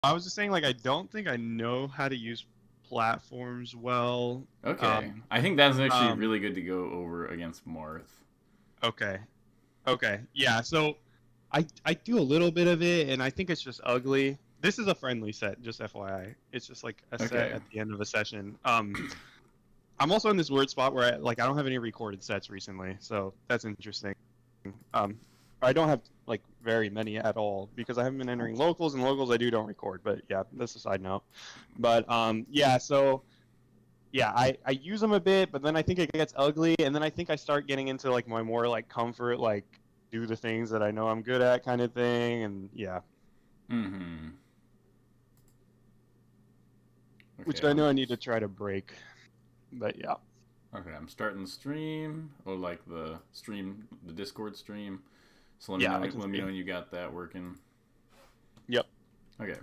I was just saying, like, I don't think I know how to use platforms well. Okay, Um, I think that's actually um, really good to go over against Marth. okay, okay, yeah. So I do a little bit of it, and I think it's just ugly. This is a friendly set, just FYI. It's just like a set Okay. at the end of a session. I'm also in this weird spot where I don't have any recorded sets recently, so that's interesting. Um, I don't have like very many at all because I haven't been entering locals, and locals I don't record. But yeah, that's a side note. But yeah, so yeah, I use them a bit, but then I think it gets ugly, and then I think I start getting into like my more like comfort, like do the things that I know I'm good at kind of thing, and yeah, Mm-hmm. which Okay, I know I need to try to break. But yeah, okay, I'm starting the stream, or like the Discord stream. So yeah, I can let me know see. when you got that working. Yep. Okay.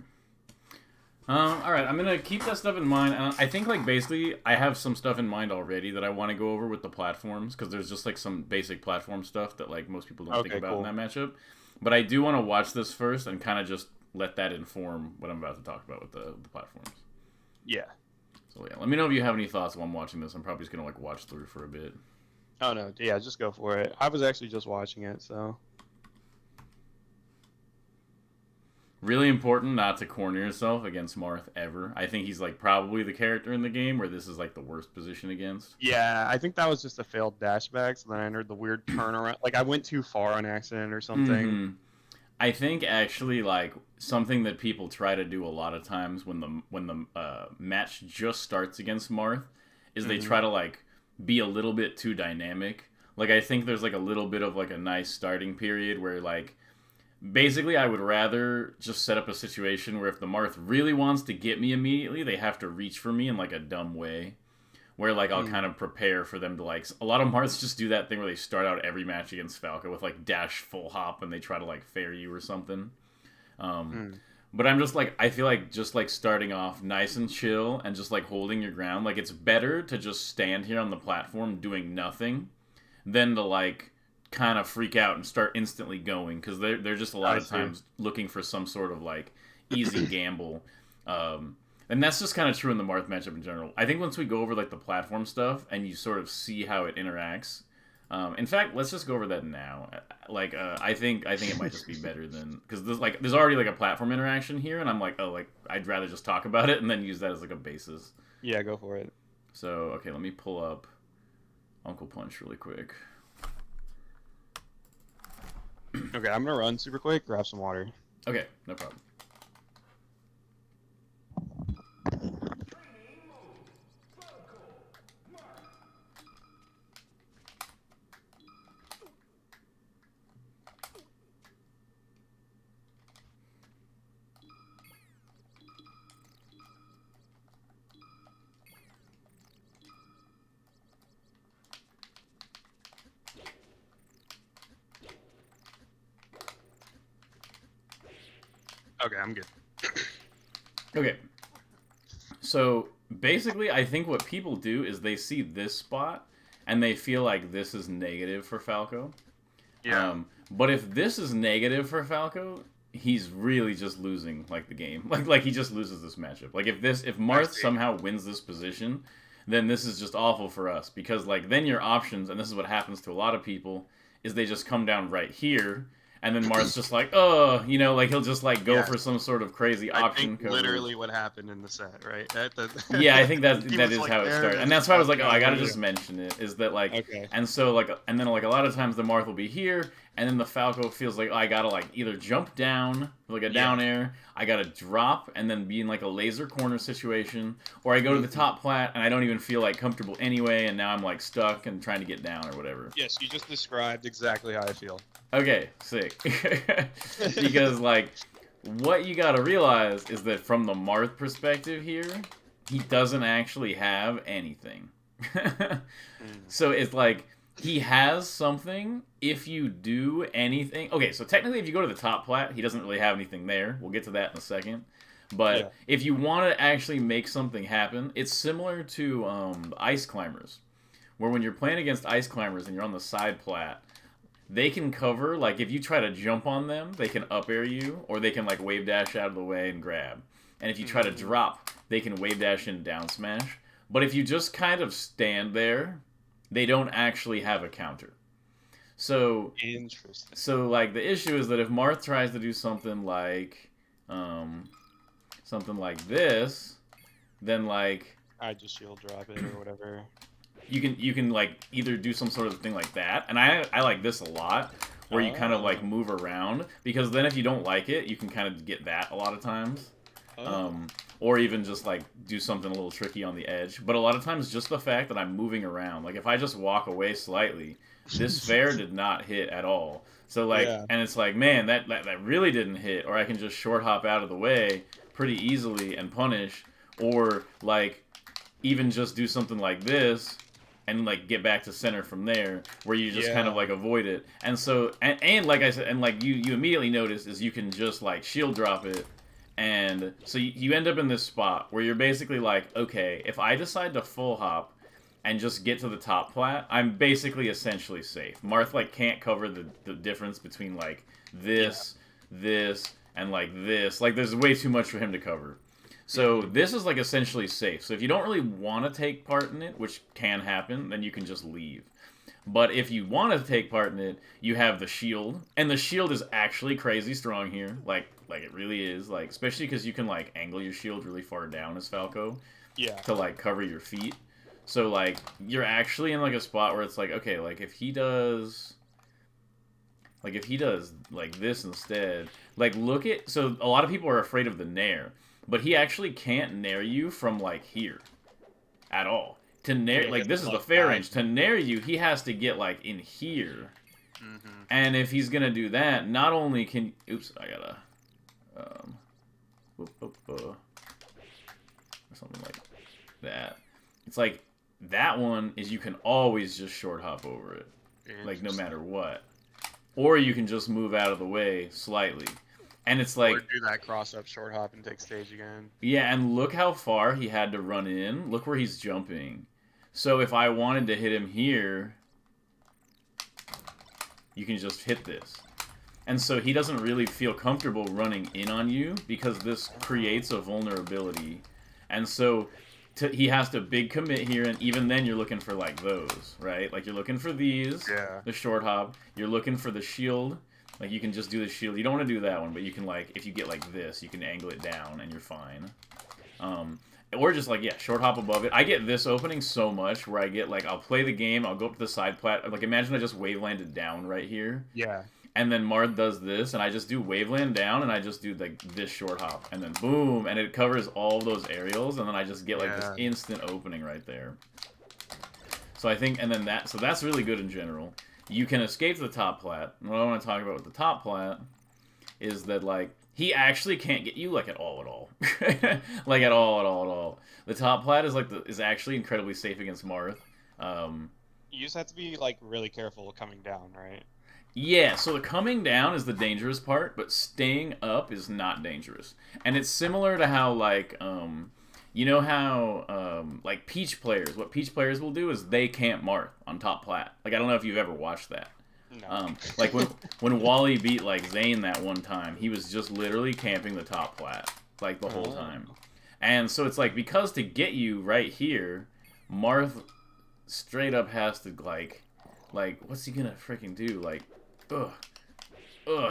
All right, I'm gonna keep that stuff in mind. I think like basically I have some stuff in mind already that I want to go over with the platforms because there's just like some basic platform stuff that like most people don't think Okay, about in cool. that matchup. But I do want to watch this first and kind of just let that inform what I'm about to talk about with the platforms. Yeah. So yeah, let me know if you have any thoughts while I'm watching this. I'm probably just gonna like watch through for a bit. Oh no, yeah, just go for it. I was actually just watching it, so Really important not to corner yourself against Marth ever. I think he's like probably the character in the game where this is like the worst position against. yeah, I think that was just a failed dashback. So then I entered the weird turnaround. Like I went too far on accident or something. Mm-hmm. I think actually like something that people try to do a lot of times when the match just starts against Marth is they Hmm. try to like be a little bit too dynamic. Like I think there's like a little bit of like a nice starting period where like basically I would rather just set up a situation where if the Marth really wants to get me immediately, they have to reach for me in like a dumb way where like I'll kind Mm. of prepare for them to like a lot of Marths just do that thing where they start out every match against Falco with like dash full hop and they try to like fair you or something. Um, Mm. but I'm just like I feel like just like starting off nice and chill and just like holding your ground. Like it's better to just stand here on the platform doing nothing than to like kind of freak out and start instantly going because they're just a lot I of see. times looking for some sort of like easy gamble. And that's just kind of true in the Marth matchup in general. I think once we go over like the platform stuff and you sort of see how it interacts. In fact, let's just go over that now. Like, I think it might just be better than because there's already like a platform interaction here, and I'm like, oh, like I'd rather just talk about it and then use that as like a basis. Yeah, go for it. So okay, let me pull up Uncle Punch really quick. Okay, I'm gonna run super quick, grab some water. Okay, no problem. Okay, I'm good. Okay, so basically, I think what people do is they see this spot and they feel like this is negative for Falco. Yeah, But if this is negative for Falco, he's really just losing like the game. Like he just loses this matchup. Like if I Marth see. somehow wins this position, then this is just awful for us because like then your options and this is what happens to a lot of people is they just come down right here and then Marth's just like, "Oh, you know, like he'll just like go Yes, for some sort of crazy I think option coverage." literally what happened in the set, right? Yeah, I think that He that was is like how it there and started, then and that's just why I was walked like, oh, I down. gotta Yeah. just mention it. Is that like, Okay. and so like, and then like a lot of times the Marth will be here, and then the Falco feels like, oh, I gotta like either jump down like a Yeah. down air, I gotta drop and then be in like a laser corner situation, or I go to the Hmm. top plat and I don't even feel like comfortable anyway, and now I'm like stuck and trying to get down or whatever. Yes, you just described exactly how I feel. Okay, sick. Because like what you gotta realize is that from the Marth perspective here, he doesn't actually have anything. Mm. So it's like he has something if you do anything. Okay, so technically if you go to the top plat, he doesn't really have anything there. We'll get to that in a second. Yeah. But if you want to actually make something happen, it's similar to ice climbers, where when you're playing against ice climbers and you're on the side plat, they can cover, like, if you try to jump on them, they can up air you, or they can, like, wave dash out of the way and grab. And if you try to drop, they can wave dash and down smash. But if you just kind of stand there, they don't actually have a counter. So, Interesting. so like, the issue is that if Marth tries to do something like this, then, like, I just shield drop it or whatever. you can like either do some sort of thing like that, and I like this a lot, where you kind of like move around, because then if you don't like it, you can kind of get that a lot of times. Or even just like do something a little tricky on the edge. But a lot of times just the fact that I'm moving around, like if I just walk away slightly, this fair did not hit at all. So like, and it's like, man, that really didn't hit. Or I can just short hop out of the way pretty easily and punish, or like even just do something like this and like get back to center from there, where you just kind of like avoid it. And so and like I said, and like you immediately notice is you can just like shield drop it. And so you end up in this spot where you're basically like, okay, if I decide to full hop and just get to the top plat, I'm basically essentially safe. Marth like can't cover the difference between like this, and like this. Like there's way too much for him to cover. So this is like essentially safe. So if you don't really want to take part in it, which can happen, then you can just leave. But if you want to take part in it, you have the shield, and the shield is actually crazy strong here. Like it really is. Like especially because you can like angle your shield really far down as Falco. Yeah. To like cover your feet. So like you're actually in like a spot where it's like, okay, like if he does like this instead, like look at, so a lot of people are afraid of the nair, but he actually can't nair you from like here at all. To nair, like this is the fair range. To nair you, he has to get like in here. And if he's gonna do that, not only can, oops, I gotta, or something like that. It's like that one is you can always just short hop over it, like no matter what, or you can just move out of the way slightly. And it's like, or do that cross up short hop and take stage again. Yeah, and look how far he had to run in. Look where he's jumping. So if I wanted to hit him here, you can just hit this. And so he doesn't really feel comfortable running in on you because this creates a vulnerability. And so he has to big commit here, and even then you're looking for like those, right? Like you're looking for these, the short hop. You're looking for the shield. Like you can just do the shield. You don't want to do that one, but you can like, if you get like this, you can angle it down and you're fine. Or just like, short hop above it. I get this opening so much where I get like, I'll play the game, I'll go up to the side plat. Like imagine I just wave landed down right here. Yeah. And then Marth does this, and I just do wave land down, and I just do like this short hop, and then boom, and it covers all those aerials, and then I just get like this instant opening right there. So I think, and then so that's really good in general. You can escape to the top plat. And what I want to talk about with the top plat is that like he actually can't get you like at all. Like at all. The top plat is like is actually incredibly safe against Marth. You just have to be like really careful coming down, right? Yeah, so the coming down is the dangerous part, but staying up is not dangerous. And it's similar to how like you know how like Peach players, what Peach players will do is they camp Marth on top plat. Like I don't know if you've ever watched that. No. Like when Wally beat like Zane that one time, he was just literally camping the top plat like the whole time. And so it's like, because to get you right here, Marth straight up has to like what's he gonna freaking do? Like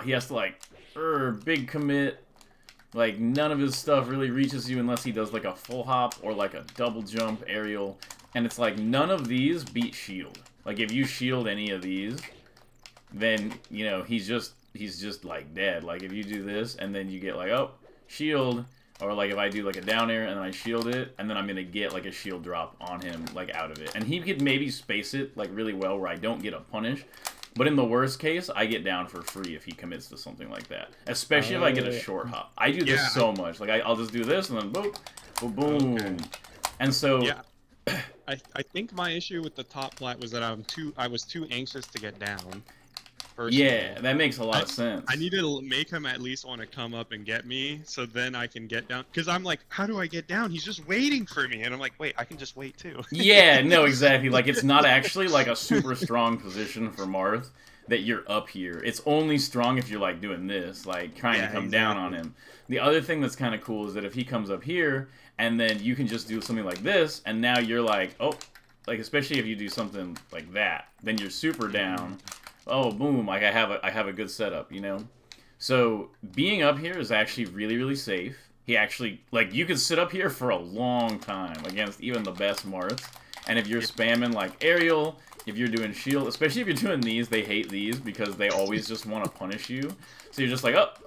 he has to like big commit. Like none of his stuff really reaches you unless he does like a full hop or like a double jump aerial, and it's like none of these beat shield. Like if you shield any of these, then you know he's just like dead. Like if you do this and then you get like shield, or like if I do like a down air and then I shield it, and then I'm gonna get like a shield drop on him like out of it, and he could maybe space it like really well where I don't get a punish. But in the worst case, I get down for free if he commits to something like that. Especially if I get a short hop. I do this so much. Like I'll just do this and then boom, boom, boom. Okay. And so I think my issue with the top plat was that I was too anxious to get down. Personally. Yeah, that makes a lot of sense. I need to make him at least want to come up and get me, so then I can get down. Because I'm like, how do I get down? He's just waiting for me. And I'm like, wait, I can just wait too. Yeah, no, exactly. Like, it's not actually like a super strong position for Marth. that you're up here. It's only strong if you're like doing this, like trying to come down on him. The other thing that's kind of cool is that if he comes up here and then you can just do something like this, and now you're like, oh, like especially if you do something like that, then you're super down. Oh, boom! Like I have a good setup, you know. So being up here is actually really, really safe. He actually, like, you could sit up here for a long time against even the best Marths. And if you're spamming, like, aerial, if you're doing shield, especially if you're doing these, they hate these because they always just want to punish you. So you're just like, up,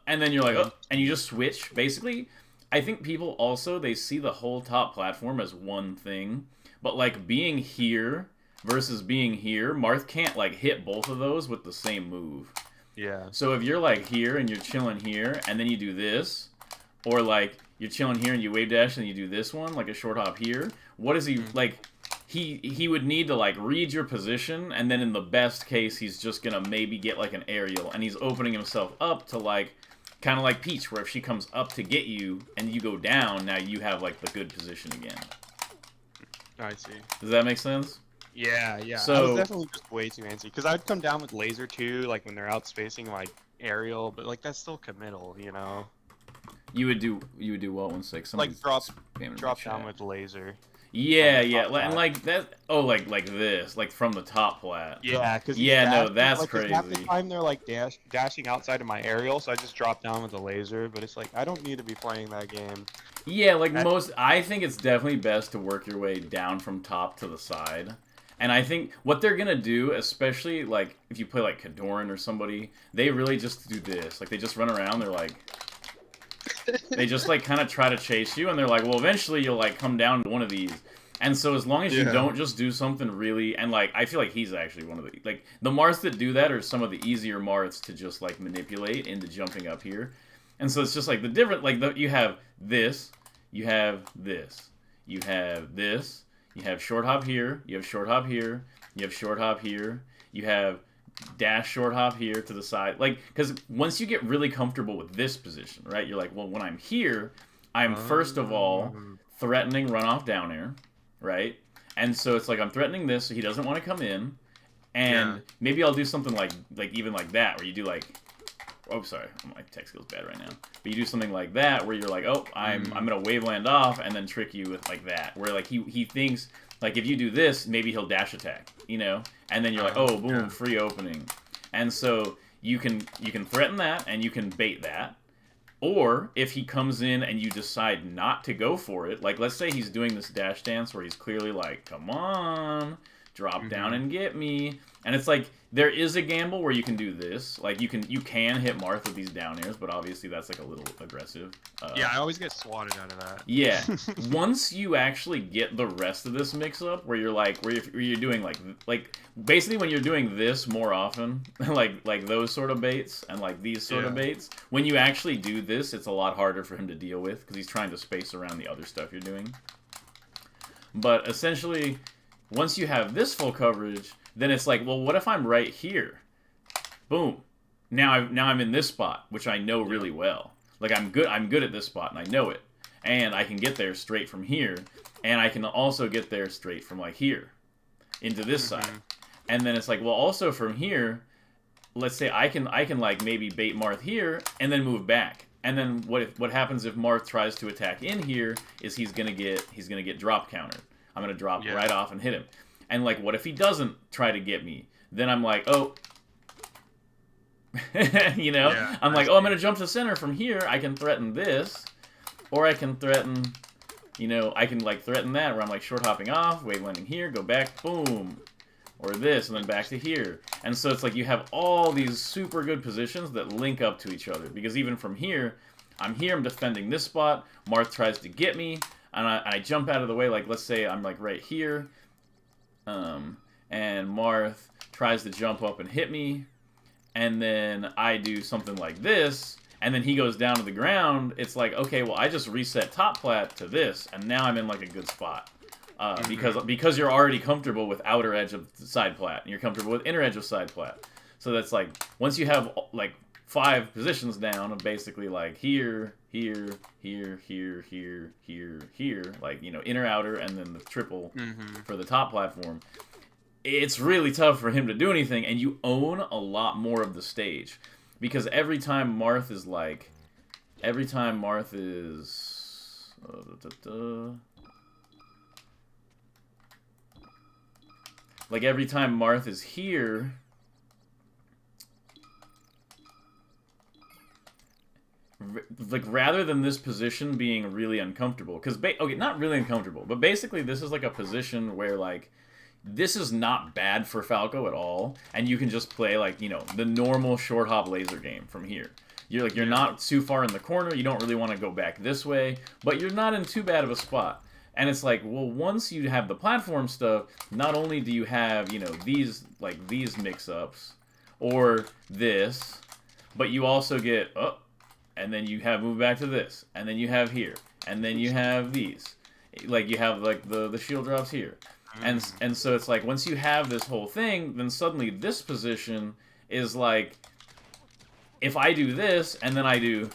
and then you're like, up, and you just switch. Basically, I think people also, they see the whole top platform as one thing. But, like, being here versus being here, Marth can't, like, hit both of those with the same move. Yeah. So if you're like here and you're chilling here and then you do this, or like you're chilling here and you wave dash and you do this one, like a short hop here, what is he like? He would need to like read your position, and then in the best case he's just gonna maybe get like an aerial, and he's opening himself up to like kind of like Peach, where if she comes up to get you and you go down, now you have like the good position again. I see. Does that make sense? Yeah, yeah. So, I was definitely just way too antsy because I'd come down with laser too, like when they're out spacing like aerial, but like that's still committal, you know. you would do what 1-6? Like drop down with laser. Yeah, yeah, and like that. Oh, like this, like from the top plat. Yeah, because no, that's like, crazy. Half the time they're like dashing outside of my aerial, so I just drop down with the laser. But it's like I don't need to be playing that game. Yeah, like I think it's definitely best to work your way down from top to the side. And I think what they're gonna do, especially like if you play like Kadoran or somebody, they really just do this. Like they just run around. They're like, they just like kind of try to chase you, and they're like, well, eventually you'll like come down to one of these. And so as long as you don't just do something really, and like I feel like he's actually one of the like the Marths that do that are some of the easier Marths to just like manipulate into jumping up here. And so it's just like the different like you have this, you have this, you have this. You have short hop here, you have short hop here, you have short hop here, you have dash short hop here to the side. Like, because once you get really comfortable with this position, right, you're like, well, when I'm here, I'm first of all threatening runoff down air, right? And so it's like I'm threatening this so he doesn't want to come in. And maybe I'll do something like even like that, where you do like, oh, sorry, my tech skill's bad right now. But you do something like that, where you're like, oh, I'm gonna wave land off, and then trick you with like that, where like he thinks like if you do this, maybe he'll dash attack, you know, and then you're like, oh, boom, free opening, and so you can threaten that, and you can bait that, or if he comes in and you decide not to go for it, like let's say he's doing this dash dance where he's clearly like, come on, drop down and get me. And it's like there is a gamble where you can do this, like you can hit Marth with these down airs, but obviously that's like a little aggressive. Yeah, I always get swatted out of that. Yeah, once you actually get the rest of this mix up, where you're like where you're doing like basically when you're doing this more often, like those sort of baits and like these sort of baits, when you actually do this, it's a lot harder for him to deal with because he's trying to space around the other stuff you're doing. But essentially, once you have this full coverage, then it's like, well, what if I'm right here? Boom. Now I'm in this spot, which I know really well. Like I'm good at this spot, and I know it. And I can get there straight from here, and I can also get there straight from like here into this side. And then it's like, well, also from here, let's say I can like maybe bait Marth here and then move back. And then what happens if Marth tries to attack in here is he's gonna get drop countered. I'm gonna drop right off and hit him. And like, what if he doesn't try to get me? Then I'm like, oh, you know, I'm like, oh, I'm gonna jump to center from here. I can threaten this, or I can threaten, you know, I can like threaten that where I'm like short hopping off, wave landing here, go back, boom, or this, and then back to here. And so it's like you have all these super good positions that link up to each other, because even from here, I'm defending this spot. Marth tries to get me, and I jump out of the way. Like let's say I'm like right here. And Marth tries to jump up and hit me, and then I do something like this, and then he goes down to the ground. It's like, okay, well, I just reset top plat to this, and now I'm in like a good spot, because you're already comfortable with outer edge of side plat, and you're comfortable with inner edge of side plat. So that's like once you have like 5 positions down, basically like here, here, here, here, here, here, here, like, you know, inner, outer, and then the triple for the top platform. it's really tough for him to do anything, and you own a lot more of the stage. Because every time Marth is like... Every time Marth is... like, every time Marth is here... like, rather than this position being really uncomfortable... Because, okay, not really uncomfortable, but basically this is, like, a position where, like... This is not bad for Falco at all, and you can just play, like, you know, the normal short hop laser game from here. You're not too far in the corner, you don't really want to go back this way, but you're not in too bad of a spot. And it's like, well, once you have the platform stuff, not only do you have, you know, these mix-ups, or this, but you also get, and then you have move back to this, and then you have here, and then you have these. Like, you have, like, the shield drops here. And so it's like, once you have this whole thing, then suddenly this position is like, if I do this, and then I do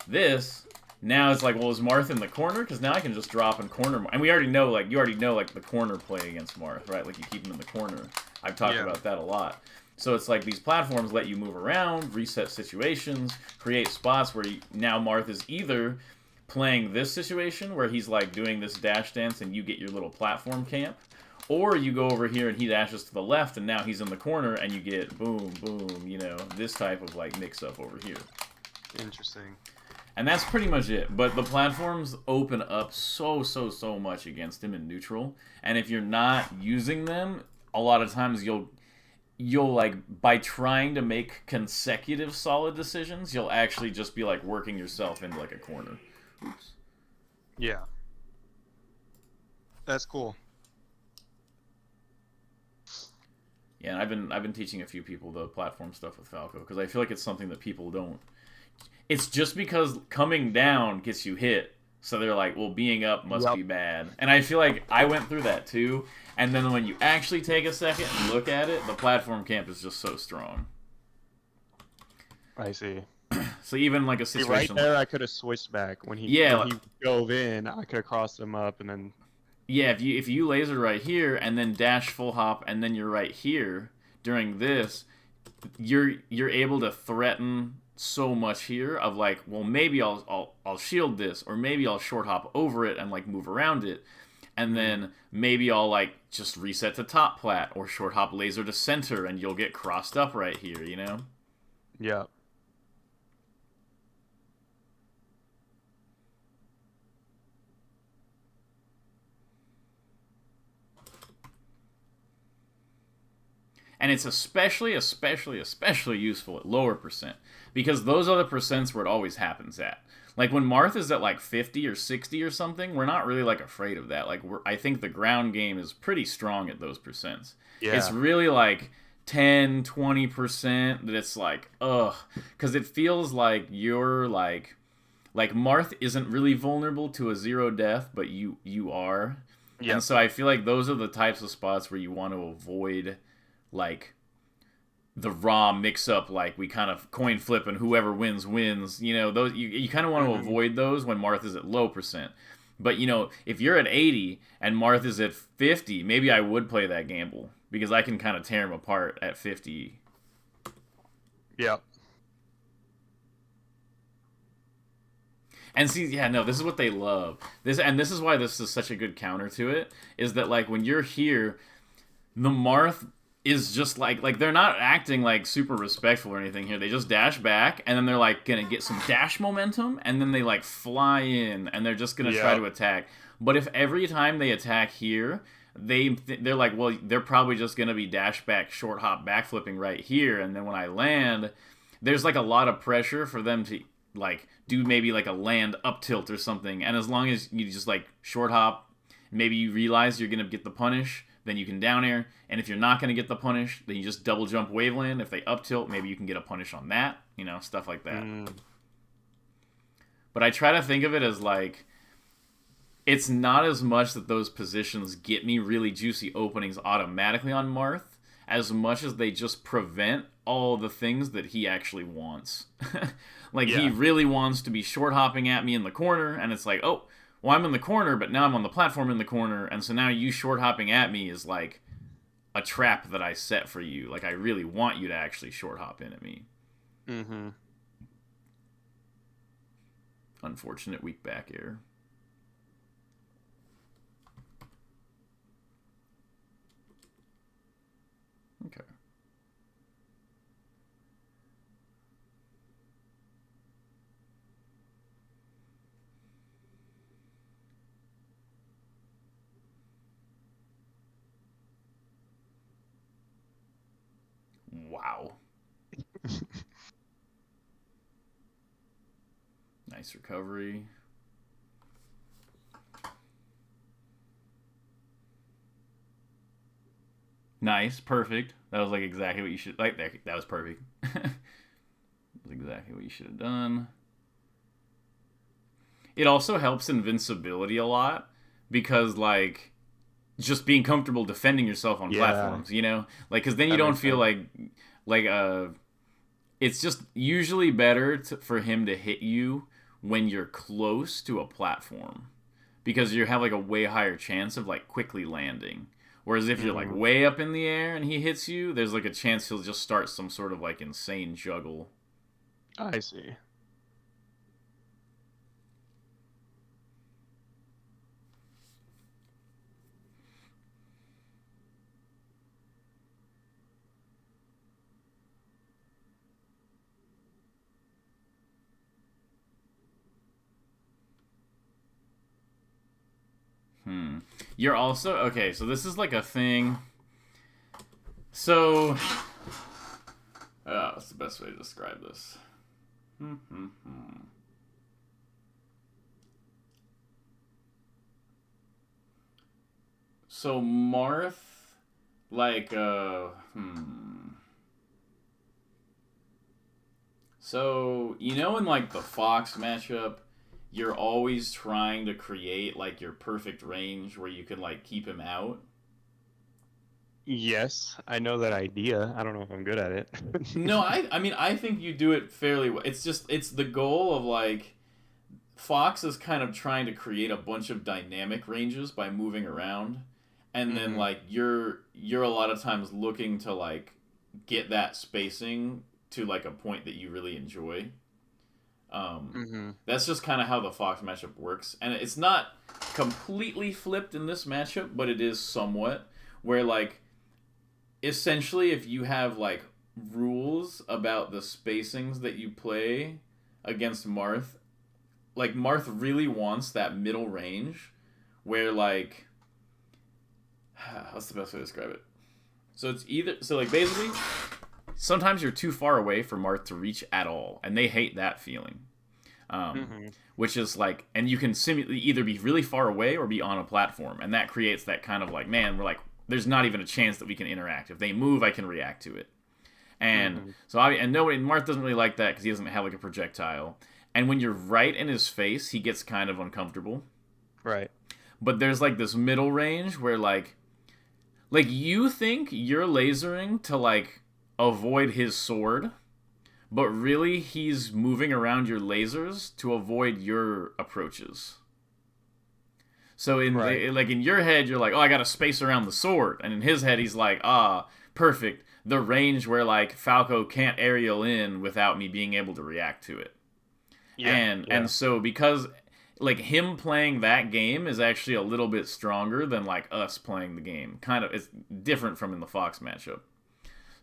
this, now it's like, well, is Marth in the corner? Because now I can just drop and corner. And we already know, like, you already know, like, the corner play against Marth, right? Like, you keep him in the corner. I've talked about that a lot. So it's like, these platforms let you move around, reset situations, create spots where now Marth is either playing this situation, where he's, like, doing this dash dance, and you get your little platform camp, or you go over here and he dashes to the left and now he's in the corner and you get boom, boom, you know, this type of like mix-up over here. Interesting. And that's pretty much it. But the platforms open up so much against him in neutral. And if you're not using them, a lot of times you'll like, by trying to make consecutive solid decisions, you'll actually just be like working yourself into like a corner. Oops. Yeah. That's cool. Yeah, and I've been teaching a few people the platform stuff with Falco, because I feel like it's something that people don't. It's just because coming down gets you hit, so they're like, well, being up must be bad. And I feel like I went through that too, and then when you actually take a second and look at it, the platform camp is just so strong. I see. So even like a situation... right there, I could have switched back. When he dove in, I could have crossed him up and then... Yeah, if you laser right here and then dash full hop and then you're right here during this, you're able to threaten so much here of like, well, maybe I'll shield this, or maybe I'll short hop over it and like move around it, and then maybe I'll like just reset to top plat or short hop laser to center and you'll get crossed up right here, you know? Yeah. And it's especially useful at lower percent, because those are the percents where it always happens at. Like when Marth is at like 50 or 60 or something, we're not really like afraid of that. Like I think the ground game is pretty strong at those percents. Yeah. It's really like 10, 20% that it's like, ugh, because it feels like you're like Marth isn't really vulnerable to a zero death, but you are. Yeah. And so I feel like those are the types of spots where you want to avoid like the raw mix-up, like we kind of coin flip and whoever wins, you know, those you kind of want to avoid those when Marth is at low percent. But, you know, if you're at 80 and Marth is at 50, maybe I would play that gamble, because I can kind of tear him apart at 50. Yeah. And see, yeah, no, this is what they love. This is why this is such a good counter to it, is that, like, when you're here, the Marth is just like they're not acting like super respectful or anything here. They just dash back, and then they're like gonna get some dash momentum, and then they like fly in, and they're just gonna try to attack. But if every time they attack here, they're like, well, they're probably just gonna be dash back, short hop, back flipping right here, and then when I land, there's like a lot of pressure for them to like do maybe like a land up tilt or something. And as long as you just like short hop, maybe you realize you're gonna get the punish, then you can down air, and if you're not going to get the punish, then you just double jump waveland. If they up tilt, maybe you can get a punish on that, you know, stuff like that. But I try to think of it as like, it's not as much that those positions get me really juicy openings automatically on Marth, as much as they just prevent all the things that he actually wants. Like, he really wants to be short hopping at me in the corner, and it's like, oh, well, I'm in the corner, but now I'm on the platform in the corner, and so now you short hopping at me is like a trap that I set for you. Like, I really want you to actually short hop in at me. Mm-hmm. Unfortunate weak back air. Okay. Wow. Nice recovery. Nice, perfect. That was like exactly what you should like. That was perfect. That was exactly what you should have done. It also helps invincibility a lot because like just being comfortable defending yourself on platforms, you know, like because then you don't feel like it's just usually better for him to hit you when you're close to a platform because you have like a way higher chance of like quickly landing. Whereas if you're like way up in the air and he hits you, there's like a chance he'll just start some sort of like insane juggle. I see. You're also okay, so this is like a thing. So what's the best way to describe this? So Marth, like So you know in like the Fox matchup, you're always trying to create like your perfect range where you can like keep him out. Yes, I know that idea. I don't know if I'm good at it. No, I mean I think you do it fairly well. It's the goal of like Fox is kind of trying to create a bunch of dynamic ranges by moving around, and then like you're a lot of times looking to like get that spacing to like a point that you really enjoy. That's just kind of how the Fox matchup works, and it's not completely flipped in this matchup, but it is somewhat where like essentially if you have like rules about the spacings that you play against Marth, like Marth really wants that middle range where like what's the best way to describe it? So it's either like basically sometimes you're too far away for Marth to reach at all, and they hate that feeling. Which is like, and you can either be really far away or be on a platform, and that creates that kind of like, man, we're like, there's not even a chance that we can interact. If they move, I can react to it. And so Marth doesn't really like that because he doesn't have like a projectile. And when you're right in his face, he gets kind of uncomfortable. Right. But there's like this middle range where like you think you're lasering to like avoid his sword, but really he's moving around your lasers to avoid your approaches. So in your head, you're like, oh, I got to space around the sword, and in his head, he's like, perfect, the range where like Falco can't aerial in without me being able to react to it. And so because like him playing that game is actually a little bit stronger than like us playing the game. Kind of, it's different from in the Fox matchup.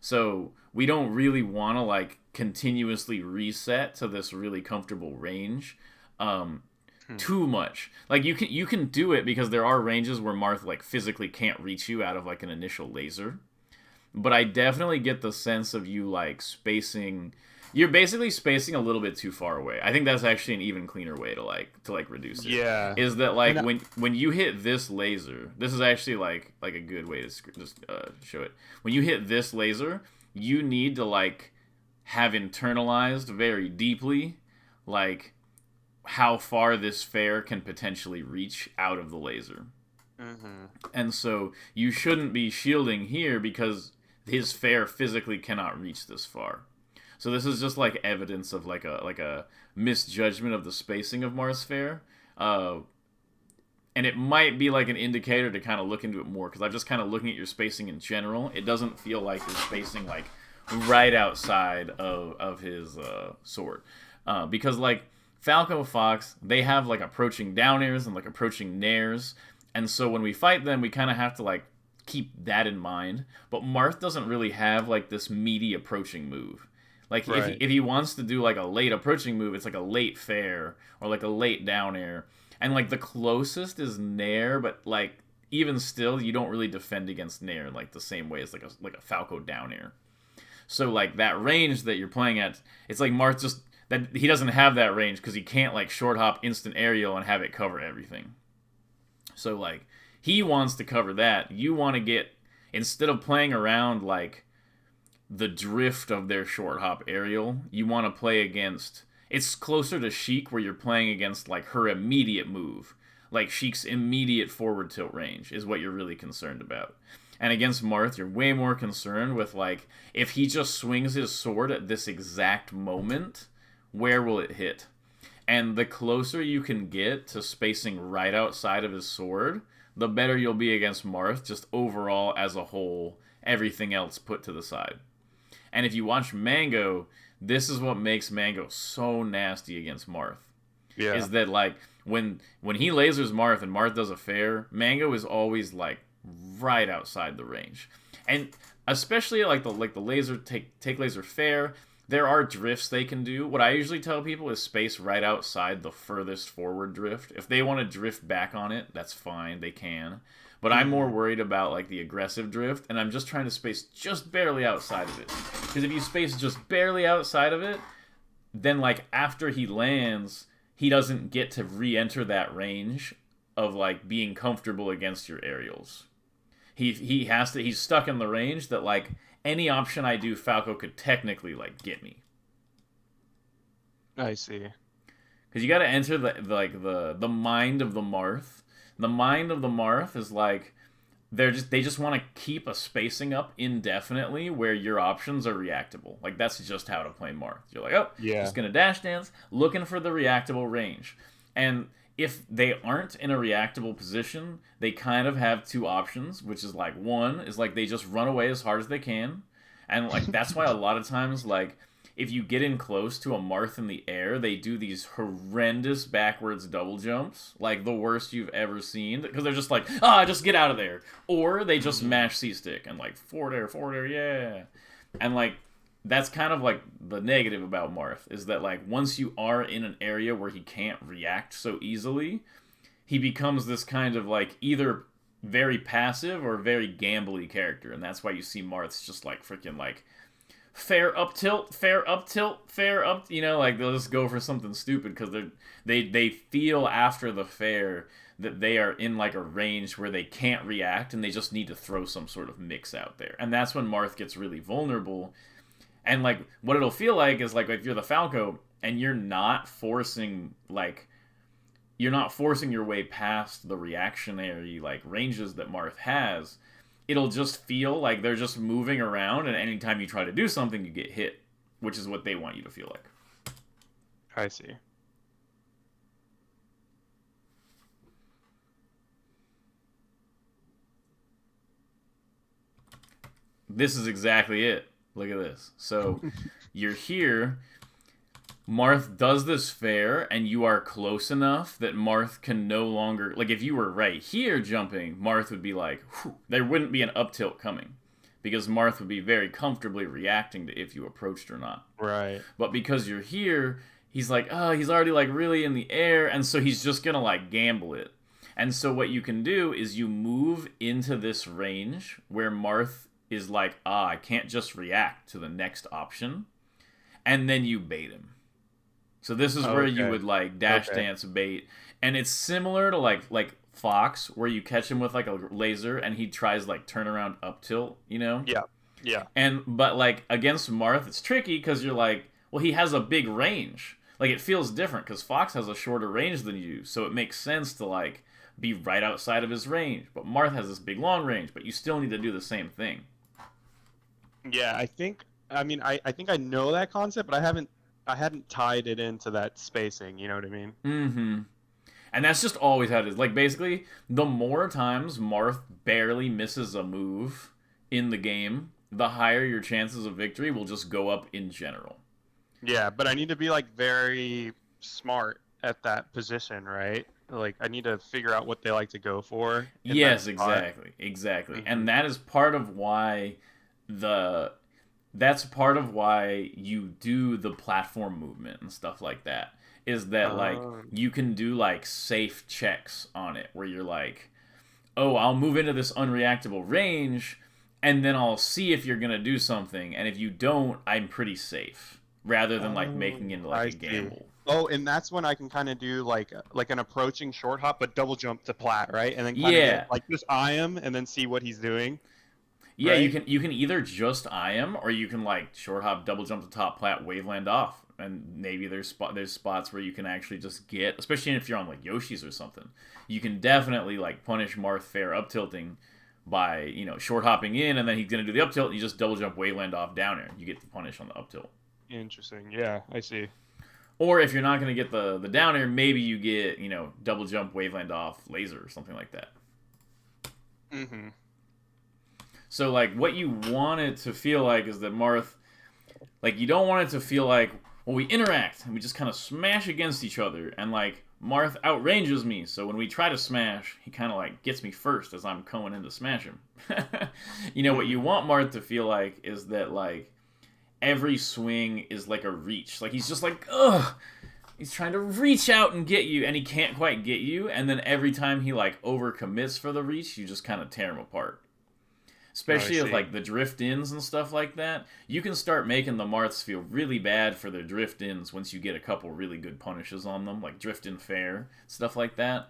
So we don't really want to like continuously reset to this really comfortable range too much. Like you can do it because there are ranges where Marth like physically can't reach you out of like an initial laser. But I definitely get the sense of you like spacing. You're basically spacing a little bit too far away. I think that's actually an even cleaner way to reduce it. Yeah. Is that like when you hit this laser, this is actually like a good way to just show it. When you hit this laser, you need to like have internalized very deeply like how far this fair can potentially reach out of the laser. And so you shouldn't be shielding here because his fair physically cannot reach this far. So this is just like evidence of like a misjudgment of the spacing of Mars fair. And and it might be like an indicator to kind of look into it more, because I'm just kind of looking at your spacing in general. It doesn't feel like you're spacing like right outside of his sword, because like Falco, Fox, they have like approaching down airs and like approaching nairs, and so when we fight them, we kind of have to like keep that in mind. But Marth doesn't really have like this meaty approaching move. Like Right. if he wants to do like a late approaching move, it's like a late fair or like a late down air. And like the closest is nair, but like even still you don't really defend against nair in like the same way as like a Falco down air. So like that range that you're playing at, it's like Marth just that he doesn't have that range because he can't like short hop instant aerial and have it cover everything. So like he wants to cover that. You want to get, instead of playing around like the drift of their short hop aerial, you want to play against, it's closer to Sheik where you're playing against like her immediate move. Like Sheik's immediate forward tilt range is what you're really concerned about. And against Marth, you're way more concerned with like, if he just swings his sword at this exact moment, where will it hit? And the closer you can get to spacing right outside of his sword, the better you'll be against Marth, just overall as a whole, everything else put to the side. And if you watch Mango, this is what makes Mango so nasty against Marth. Yeah. Is that like when he lasers Marth and Marth does a fair, Mango is always like right outside the range. And especially like the laser take laser fair, there are drifts they can do. What I usually tell people is space right outside the furthest forward drift. If they want to drift back on it, that's fine, they can. But I'm more worried about like the aggressive drift, and I'm just trying to space just barely outside of it. Because if you space just barely outside of it, then like after he lands, he doesn't get to re-enter that range of like being comfortable against your aerials. He has to, he's stuck in the range that like any option I do, Falco could technically like get me. I see. Because you got to enter the mind of the Marth. The mind of the Marth is like they just want to keep a spacing up indefinitely where your options are reactable. Like that's just how to play Marth. You're like, oh, Yeah. just gonna dash dance, looking for the reactable range. And if they aren't in a reactable position, they kind of have two options, which is like one is like they just run away as hard as they can, and like that's why a lot of times like if you get in close to a Marth in the air, they do these horrendous backwards double jumps, like the worst you've ever seen, because they're just like, just get out of there. Or they just mash C-stick and like forward air, yeah. And like, that's kind of like the negative about Marth, is that like once you are in an area where he can't react so easily, he becomes this kind of like either very passive or very gambly character. And that's why you see Marth's just like freaking like, fair up tilt, fair up tilt, fair up, you know, like they'll just go for something stupid because they feel after the fair that they are in like a range where they can't react and they just need to throw some sort of mix out there. And that's when Marth gets really vulnerable. And like what it'll feel like is like if you're the Falco and you're not forcing your way past the reactionary like ranges that Marth has, it'll just feel like they're just moving around, and anytime you try to do something, you get hit, which is what they want you to feel like. I see. This is exactly it. Look at this. So you're here. Marth does this fair, and you are close enough that Marth can no longer... Like, if you were right here jumping, Marth would be like, whew, there wouldn't be an up tilt coming. Because Marth would be very comfortably reacting to if you approached or not. Right. But because you're here, he's like, he's already, like, really in the air, and so he's just gonna, like, gamble it. And so what you can do is you move into this range where Marth is like, I can't just react to the next option. And then you bait him. So this is where you would like dash dance bait, and it's similar to like Fox, where you catch him with like a laser and he tries like turn around up tilt, you know? Yeah. But like against Marth, it's tricky because you're like, well, he has a big range. Like it feels different because Fox has a shorter range than you, so it makes sense to like be right outside of his range. But Marth has this big long range, but you still need to do the same thing. Yeah, I think I know that concept, but I hadn't tied it into that spacing, you know what I mean? Mm-hmm. And that's just always how it is. Like, basically, the more times Marth barely misses a move in the game, the higher your chances of victory will just go up in general. Yeah, but I need to be like very smart at that position, right? Like I need to figure out what they like to go for in that Yes, spot. exactly. Hmm. And that is part of why the that's part of why you do the platform movement and stuff like that. Is that like Um, you can do like safe checks on it where you're like, oh, I'll move into this unreactable range and then I'll see if you're gonna do something, and if you don't, I'm pretty safe. Rather than like making into like I a see. gamble. Oh, and that's when I can kind of do like an approaching short hop, but double jump to plat, right? And then kind of get Yeah. like just eye him and then see what he's doing, Yeah, right? you can either just IM or you can like short hop, double jump to top plat, waveland off, and maybe there's spots where you can actually just get, especially if you're on like Yoshi's or something, you can definitely like punish Marth fair up tilting by short hopping in, and then he's gonna do the up tilt, and you just double jump waveland off down air, you get the punish on the up tilt. Interesting. Yeah, I see. Or if you're not gonna get the down air, maybe you get double jump waveland off laser or something like that. Mm-hmm. So like what you want it to feel like is that Marth, like you don't want it to feel like, well, we interact and we just kind of smash against each other, and like Marth outranges me, so when we try to smash, he kind of like gets me first as I'm going in to smash him. What Mm-hmm. you want Marth to feel like is that like every swing is like a reach. Like he's just like, ugh. He's trying to reach out and get you, and he can't quite get you. And then every time he like overcommits for the reach, you just kind of tear him apart. Oh, I Especially with see. like the drift ins and stuff like that, you can start making the Marths feel really bad for their drift ins once you get a couple really good punishes on them, like drift in fair, stuff like that.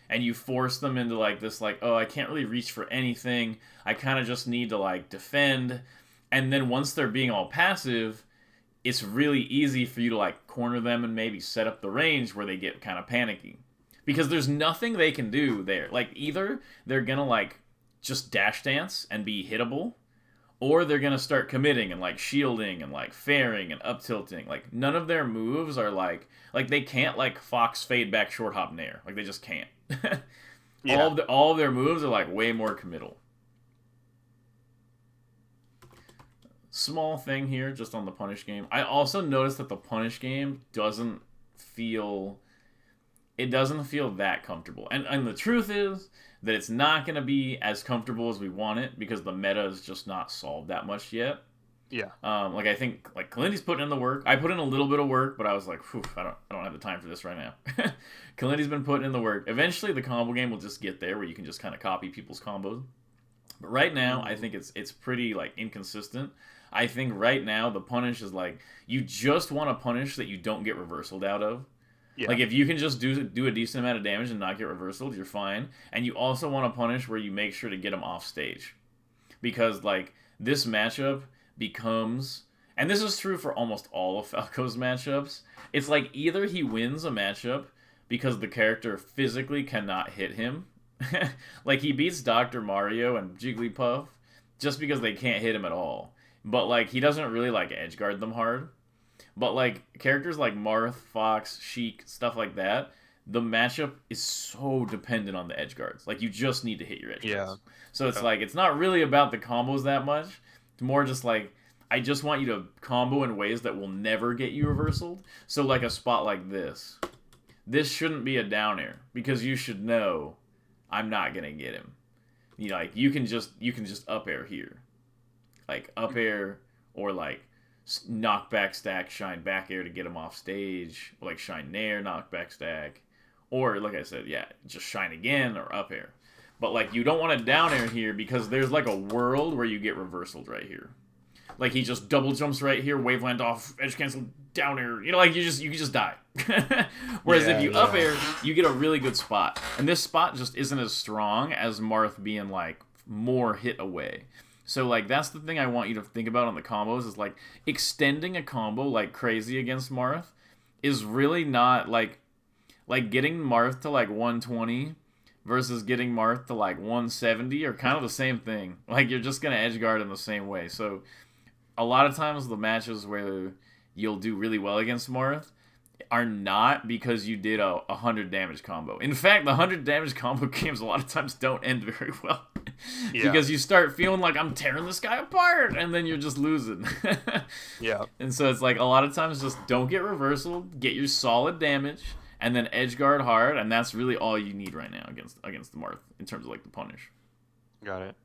And you force them into like this, like, oh, I can't really reach for anything. I kind of just need to like defend. And then once they're being all passive, it's really easy for you to like corner them and maybe set up the range where they get kind of panicky. Because there's nothing they can do there. Like either they're gonna like just dash dance and be hittable, or they're gonna start committing and like shielding and like fairing and up tilting. Like none of their moves are like they can't like Fox fade back short hop nair. Like they just can't. Yeah. All of their moves are like way more committal. Small thing here, just on the punish game. I also noticed that the punish game feel doesn't feel that comfortable. And the truth is that it's not going to be as comfortable as we want it because the meta is just not solved that much yet. Yeah. Like I think like Kalindi's putting in the work. I put in a little bit of work, but I was like, whew, I don't have the time for this right now. Kalindi's been putting in the work. Eventually, the combo game will just get there where you can just kind of copy people's combos. But right now, I Mm-hmm. think it's pretty like inconsistent. I think right now the punish is like you just want to punish that you don't get reversaled out of. Yeah. Like if you can just do a decent amount of damage and not get reversaled, you're fine. And you also want to punish where you make sure to get them off stage, because like this matchup becomes, and this is true for almost all of Falco's matchups. It's like either he wins a matchup because the character physically cannot hit him, like he beats Dr. Mario and Jigglypuff just because they can't hit him at all. But like he doesn't really like edge guard them hard. But like characters like Marth, Fox, Sheik, stuff like that, the matchup is so dependent on the edge guards. Like you just need to hit your edge Yeah. guards. So it's Yeah. like it's not really about the combos that much. It's more just like I just want you to combo in ways that will never get you reversaled. So like a spot like this. This shouldn't be a down air because you should know I'm not gonna get him. Like you can just up air here. Like up air or like knock back stack, shine back air to get him off stage, or like shine nair, knock back stack, or like I said, yeah, just shine again or up air. But like you don't want to down air here because there's like a world where you get reversaled right here. Like he just double jumps right here, waveland off, edge cancel, down air. Like you can just die. Whereas if Yeah. you up Yeah. air, you get a really good spot, and this spot just isn't as strong as Marth being like more hit away. So like that's the thing I want you to think about on the combos is like extending a combo like crazy against Marth is really not like getting Marth to like 120 versus getting Marth to like 170 are kind of the same thing. Like you're just gonna edge guard in the same way. So a lot of times the matches where you'll do really well against Marth, are not because you did a 100 damage combo. In fact, the 100 damage combo games a lot of times don't end very well. Because you start feeling like I'm tearing this guy apart, and then you're just losing. Yeah. And so it's like a lot of times just don't get reversal, get your solid damage, and then edge guard hard, and that's really all you need right now against the Marth in terms of like the punish. Got it.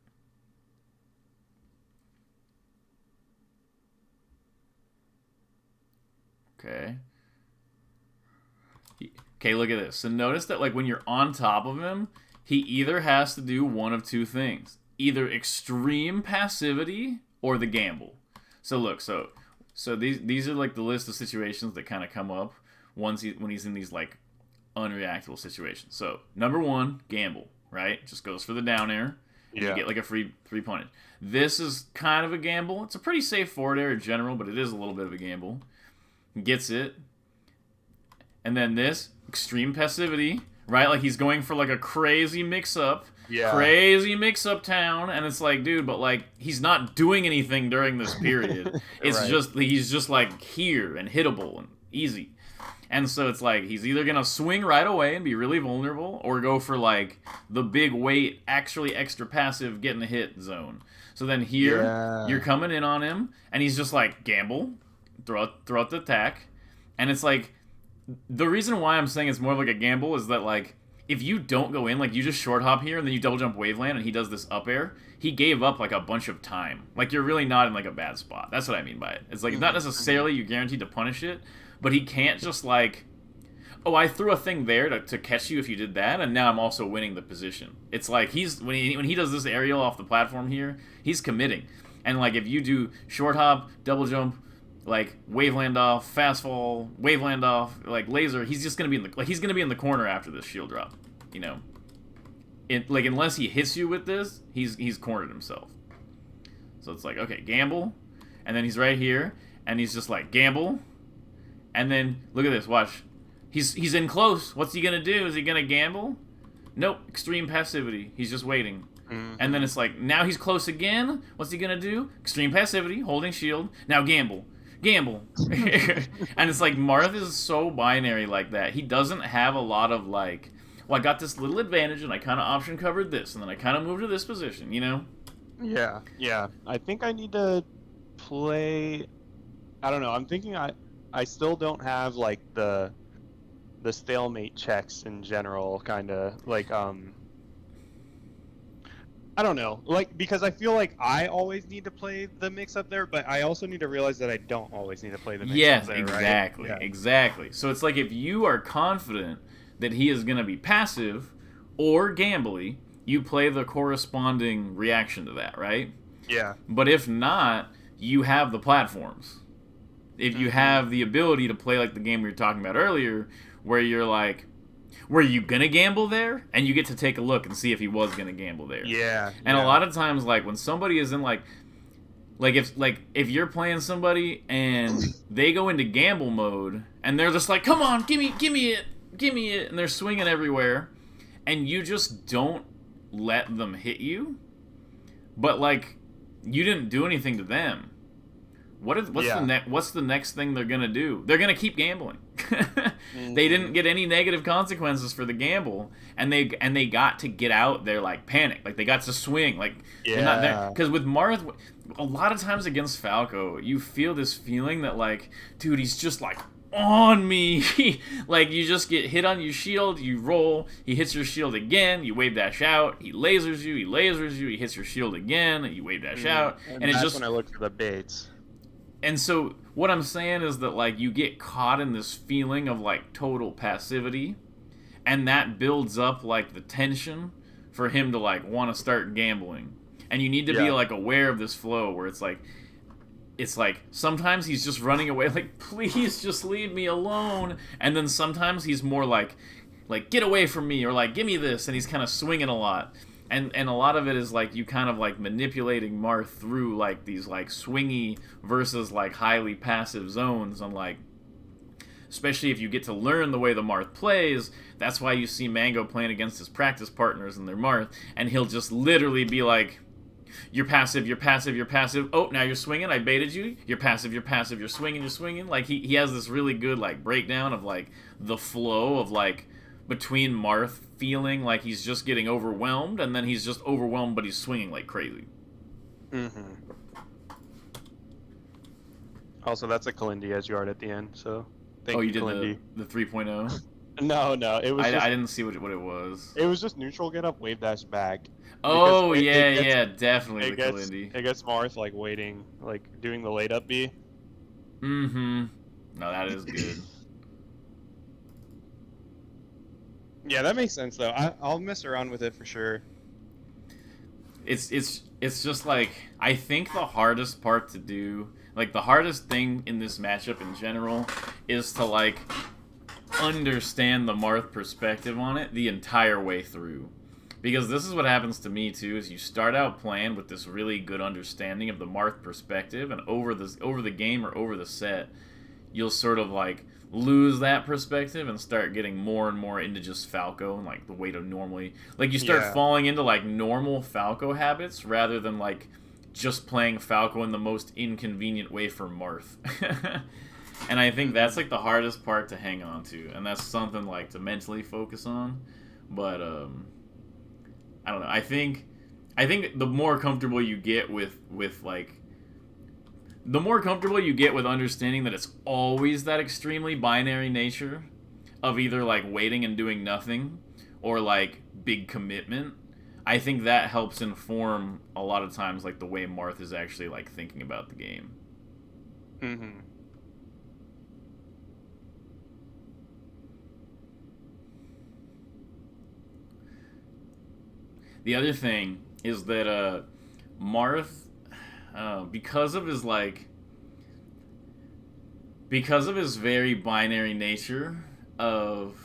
Okay. Okay, look at this. So notice that like when you're on top of him, he either has to do one of two things. Either extreme passivity or the gamble. So look, so these are like the list of situations that kind of come up when he's in these like unreactable situations. So number 1, gamble, right? Just goes for the down air. And you get like a free punish. This is kind of a gamble. It's a pretty safe forward air in general, but it is a little bit of a gamble. Gets it. And then this, extreme passivity, right? Like he's going for like a crazy mix-up. Yeah. Crazy mix-up town. And it's like, dude, but like he's not doing anything during this period. It's right. Just, he's just like here and hittable and easy. And so it's like he's either going to swing right away and be really vulnerable or go for like the big weight, actually extra passive, getting a hit zone. So then here, you're coming in on him and he's just like, gamble, throw out the attack. And it's like, the reason why I'm saying it's more like a gamble is that like, if you don't go in, like you just short hop here and then you double jump waveland and he does this up air, he gave up like a bunch of time. Like you're really not in like a bad spot. That's what I mean by it. It's like not necessarily you're guaranteed to punish it, but he can't just like, oh, I threw a thing there to catch you if you did that, and now I'm also winning the position. It's like when he does this aerial off the platform here, he's committing. And like if you do short hop, double jump, like waveland off, fast fall, waveland off, like laser, he's just gonna be in the corner after this shield drop, you know. Like unless he hits you with this, he's cornered himself. So it's like, okay, gamble, and then he's right here, and he's just like gamble, and then look at this, watch. He's in close. What's he gonna do? Is he gonna gamble? Nope. Extreme passivity. He's just waiting. Mm-hmm. And then it's like, now he's close again. What's he gonna do? Extreme passivity, holding shield. Now gamble. Gamble. And it's like, Marth is so binary like that. He doesn't have a lot of like, well, I got this little advantage and I kind of option covered this and then I kind of moved to this position, you know? Yeah. Yeah. I think I need to play, I don't know. I'm thinking I still don't have like the stalemate checks in general, kind of like I don't know, like, because I feel like I always need to play the mix up there, but I also need to realize that I don't always need to play the mix up there. Exactly, right? Exactly. So it's like if you are confident that he is going to be passive or gambly, you play the corresponding reaction to that, right? Yeah. But if not, you have the platforms. If you have the ability to play like the game we were talking about earlier, where you're like, were you gonna gamble there? And you get to take a look and see if he was gonna gamble there. Yeah. And a lot of times, like when somebody is in like if you're playing somebody and they go into gamble mode and they're just like, come on, give me it, and they're swinging everywhere, and you just don't let them hit you, but like you didn't do anything to them. What's the next thing they're gonna do? They're gonna keep gambling. They didn't get any negative consequences for the gamble, and they got to get out their like panic, like they got to swing, like they're not there. Because with Marth, a lot of times against Falco, you feel this feeling that like, dude, he's just like on me. Like you just get hit on your shield, you roll, he hits your shield again, you wave dash out, he lasers you, he hits your shield again, you wave dash out, and it's just when I look for the baits. And so what I'm saying is that like you get caught in this feeling of like total passivity, and that builds up like the tension for him to like want to start gambling. And you need to be like aware of this flow where it's like sometimes he's just running away like, please just leave me alone, and then sometimes he's more like get away from me, or like give me this, and he's kind of swinging a lot. And a lot of it is like you kind of like manipulating Marth through like these like swingy versus like highly passive zones, and like especially if you get to learn the way the Marth plays. That's why you see Mango playing against his practice partners and their Marth, and he'll just literally be like, you're passive, you're passive, you're passive. Oh, now you're swinging. I baited you. You're passive, you're passive, you're swinging, you're swinging. Like he has this really good like breakdown of like the flow of like between Marth feeling like he's just getting overwhelmed and then he's just overwhelmed but he's swinging like crazy. Also, that's a Kalindi edgeguard at the end, so thank you you, did Kalindi. the 3.0? No, it was I didn't see what it was. It was just neutral get up, wave dash back. Oh, yeah, definitely the Kalindi. It gets Marth, like, waiting, like, doing the late up B. No, that is good. Yeah, that makes sense, though. I'll mess around with it for sure. It's just, like, I think the hardest part to do, like, the hardest thing in this matchup in general is to, like, understand the Marth perspective on it the entire way through. Because this is what happens to me too, is you start out playing with this really good understanding of the Marth perspective, and over the game or over the set, you'll sort of like lose that perspective and start getting more and more into just Falco and like the way to normally, like you start falling into like normal Falco habits rather than like just playing Falco in the most inconvenient way for Marth. And I think that's like the hardest part to hang on to, and that's something like to mentally focus on. But I don't know. I think the more comfortable you get with like the more comfortable you get with understanding that it's always that extremely binary nature of either like waiting and doing nothing or like big commitment, I think that helps inform a lot of times like the way Marth is actually like thinking about the game. The other thing is that Marth, because of his very binary nature of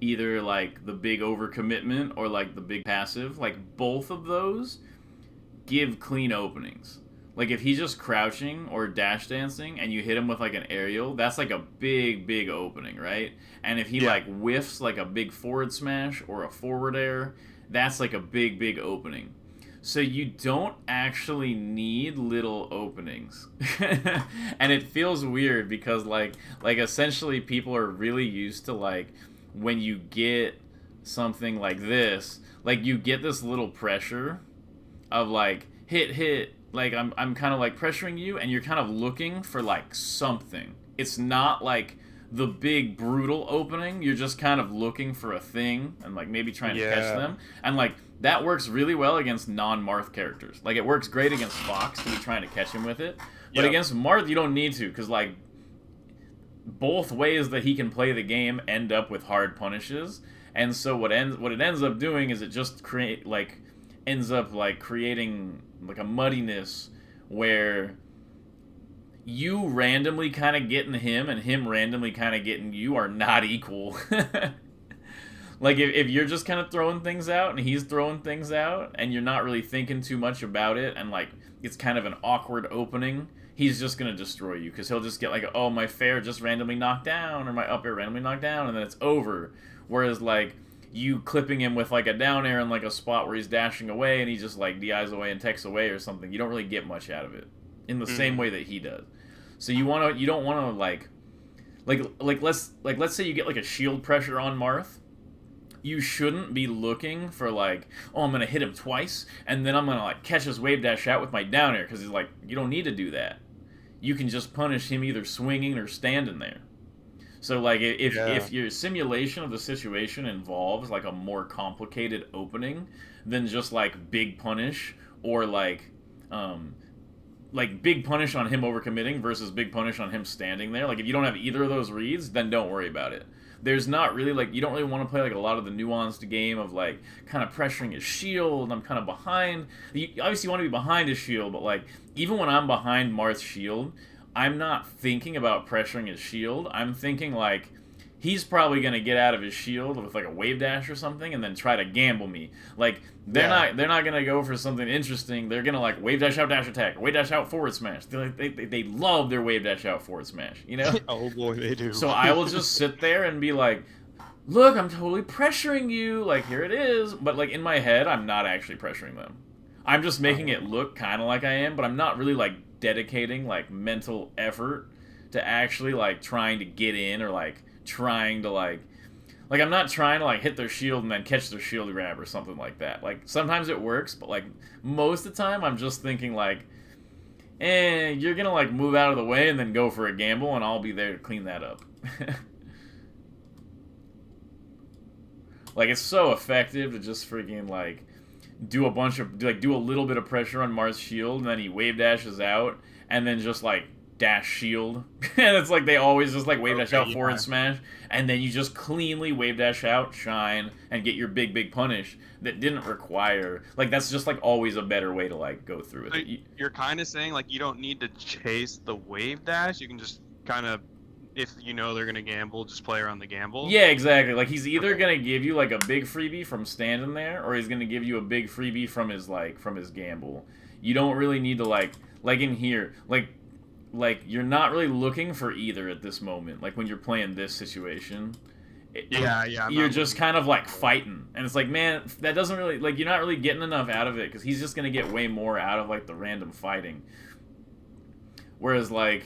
either like the big overcommitment or like the big passive, like both of those give clean openings. Like if he's just crouching or dash dancing and you hit him with like an aerial, that's like a big opening, right? And if he like whiffs like a big forward smash or a forward air, that's like a big opening. So you don't actually need little openings. And it feels weird because like essentially people are really used to like when you get something like this, like you get this little pressure of like hit, like I'm kind of like pressuring you and you're kind of looking for like something. It's not like the big brutal opening, you're just kind of looking for a thing and like maybe trying to catch them, and like that works really well against non-Marth characters. Like it works great against Fox to be trying to catch him with it, but against Marth you don't need to, because like both ways that he can play the game end up with hard punishes, and so what it ends up doing is it just ends up creating like a muddiness where you randomly kind of getting him and him randomly kind of getting you are not equal. Like if you're just kind of throwing things out and he's throwing things out and you're not really thinking too much about it and like it's kind of an awkward opening, he's just going to destroy you because he'll just get like, oh, my fair just randomly knocked down or my up air randomly knocked down, and then it's over. Whereas like you clipping him with like a down air in like a spot where he's dashing away and he just like DIs away and techs away or something, you don't really get much out of it in the same way that he does. So you don't want to like let's say you get like a shield pressure on Marth. You shouldn't be looking for like, oh, I'm gonna hit him twice and then I'm gonna like catch his wave dash out with my down air, because he's like, you don't need to do that. You can just punish him either swinging or standing there. So like if your simulation of the situation involves like a more complicated opening than just like big punish or like big punish on him overcommitting versus big punish on him standing there, like if you don't have either of those reads, then don't worry about it. There's not really like, you don't really want to play like a lot of the nuanced game of like kind of pressuring his shield and I'm kind of behind. You obviously want to be behind his shield, but like even when I'm behind Marth's shield, I'm not thinking about pressuring his shield. I'm thinking like he's probably gonna get out of his shield with like a wave dash or something and then try to gamble me. Like they're not gonna go for something interesting. They're gonna like wave dash out dash attack, wave dash out forward smash. They love their wave dash out forward smash, you know? Oh boy, they do. So I will just sit there and be like, look, I'm totally pressuring you, like here it is. But like in my head, I'm not actually pressuring them. I'm just making it look kind of like I am, but I'm not really like dedicating like mental effort to actually like trying to get in or like trying to like I'm not trying to like hit their shield and then catch their shield grab or something like that. Like sometimes it works, but like most of the time I'm just thinking like, you're gonna like move out of the way and then go for a gamble and I'll be there to clean that up. Like it's so effective to just freaking like do a little bit of pressure on Marth's shield and then he wave dashes out and then just like dash shield. And it's like they always just like wave dash out forward smash and then you just cleanly wave dash out, shine, and get your big punish that didn't require, like that's just like always a better way to like go through it. You're kind of saying like you don't need to chase the wave dash, you can just kind of, if you know they're gonna gamble, just play around the gamble. Yeah, exactly. Like he's either gonna give you like a big freebie from standing there, or he's gonna give you a big freebie from his gamble. You don't really need to like in here, like you're not really looking for either at this moment. Like when you're playing this situation, you're just kind of like fighting, and it's like, man, that doesn't really like you're not really getting enough out of it because he's just gonna get way more out of like the random fighting. Whereas like,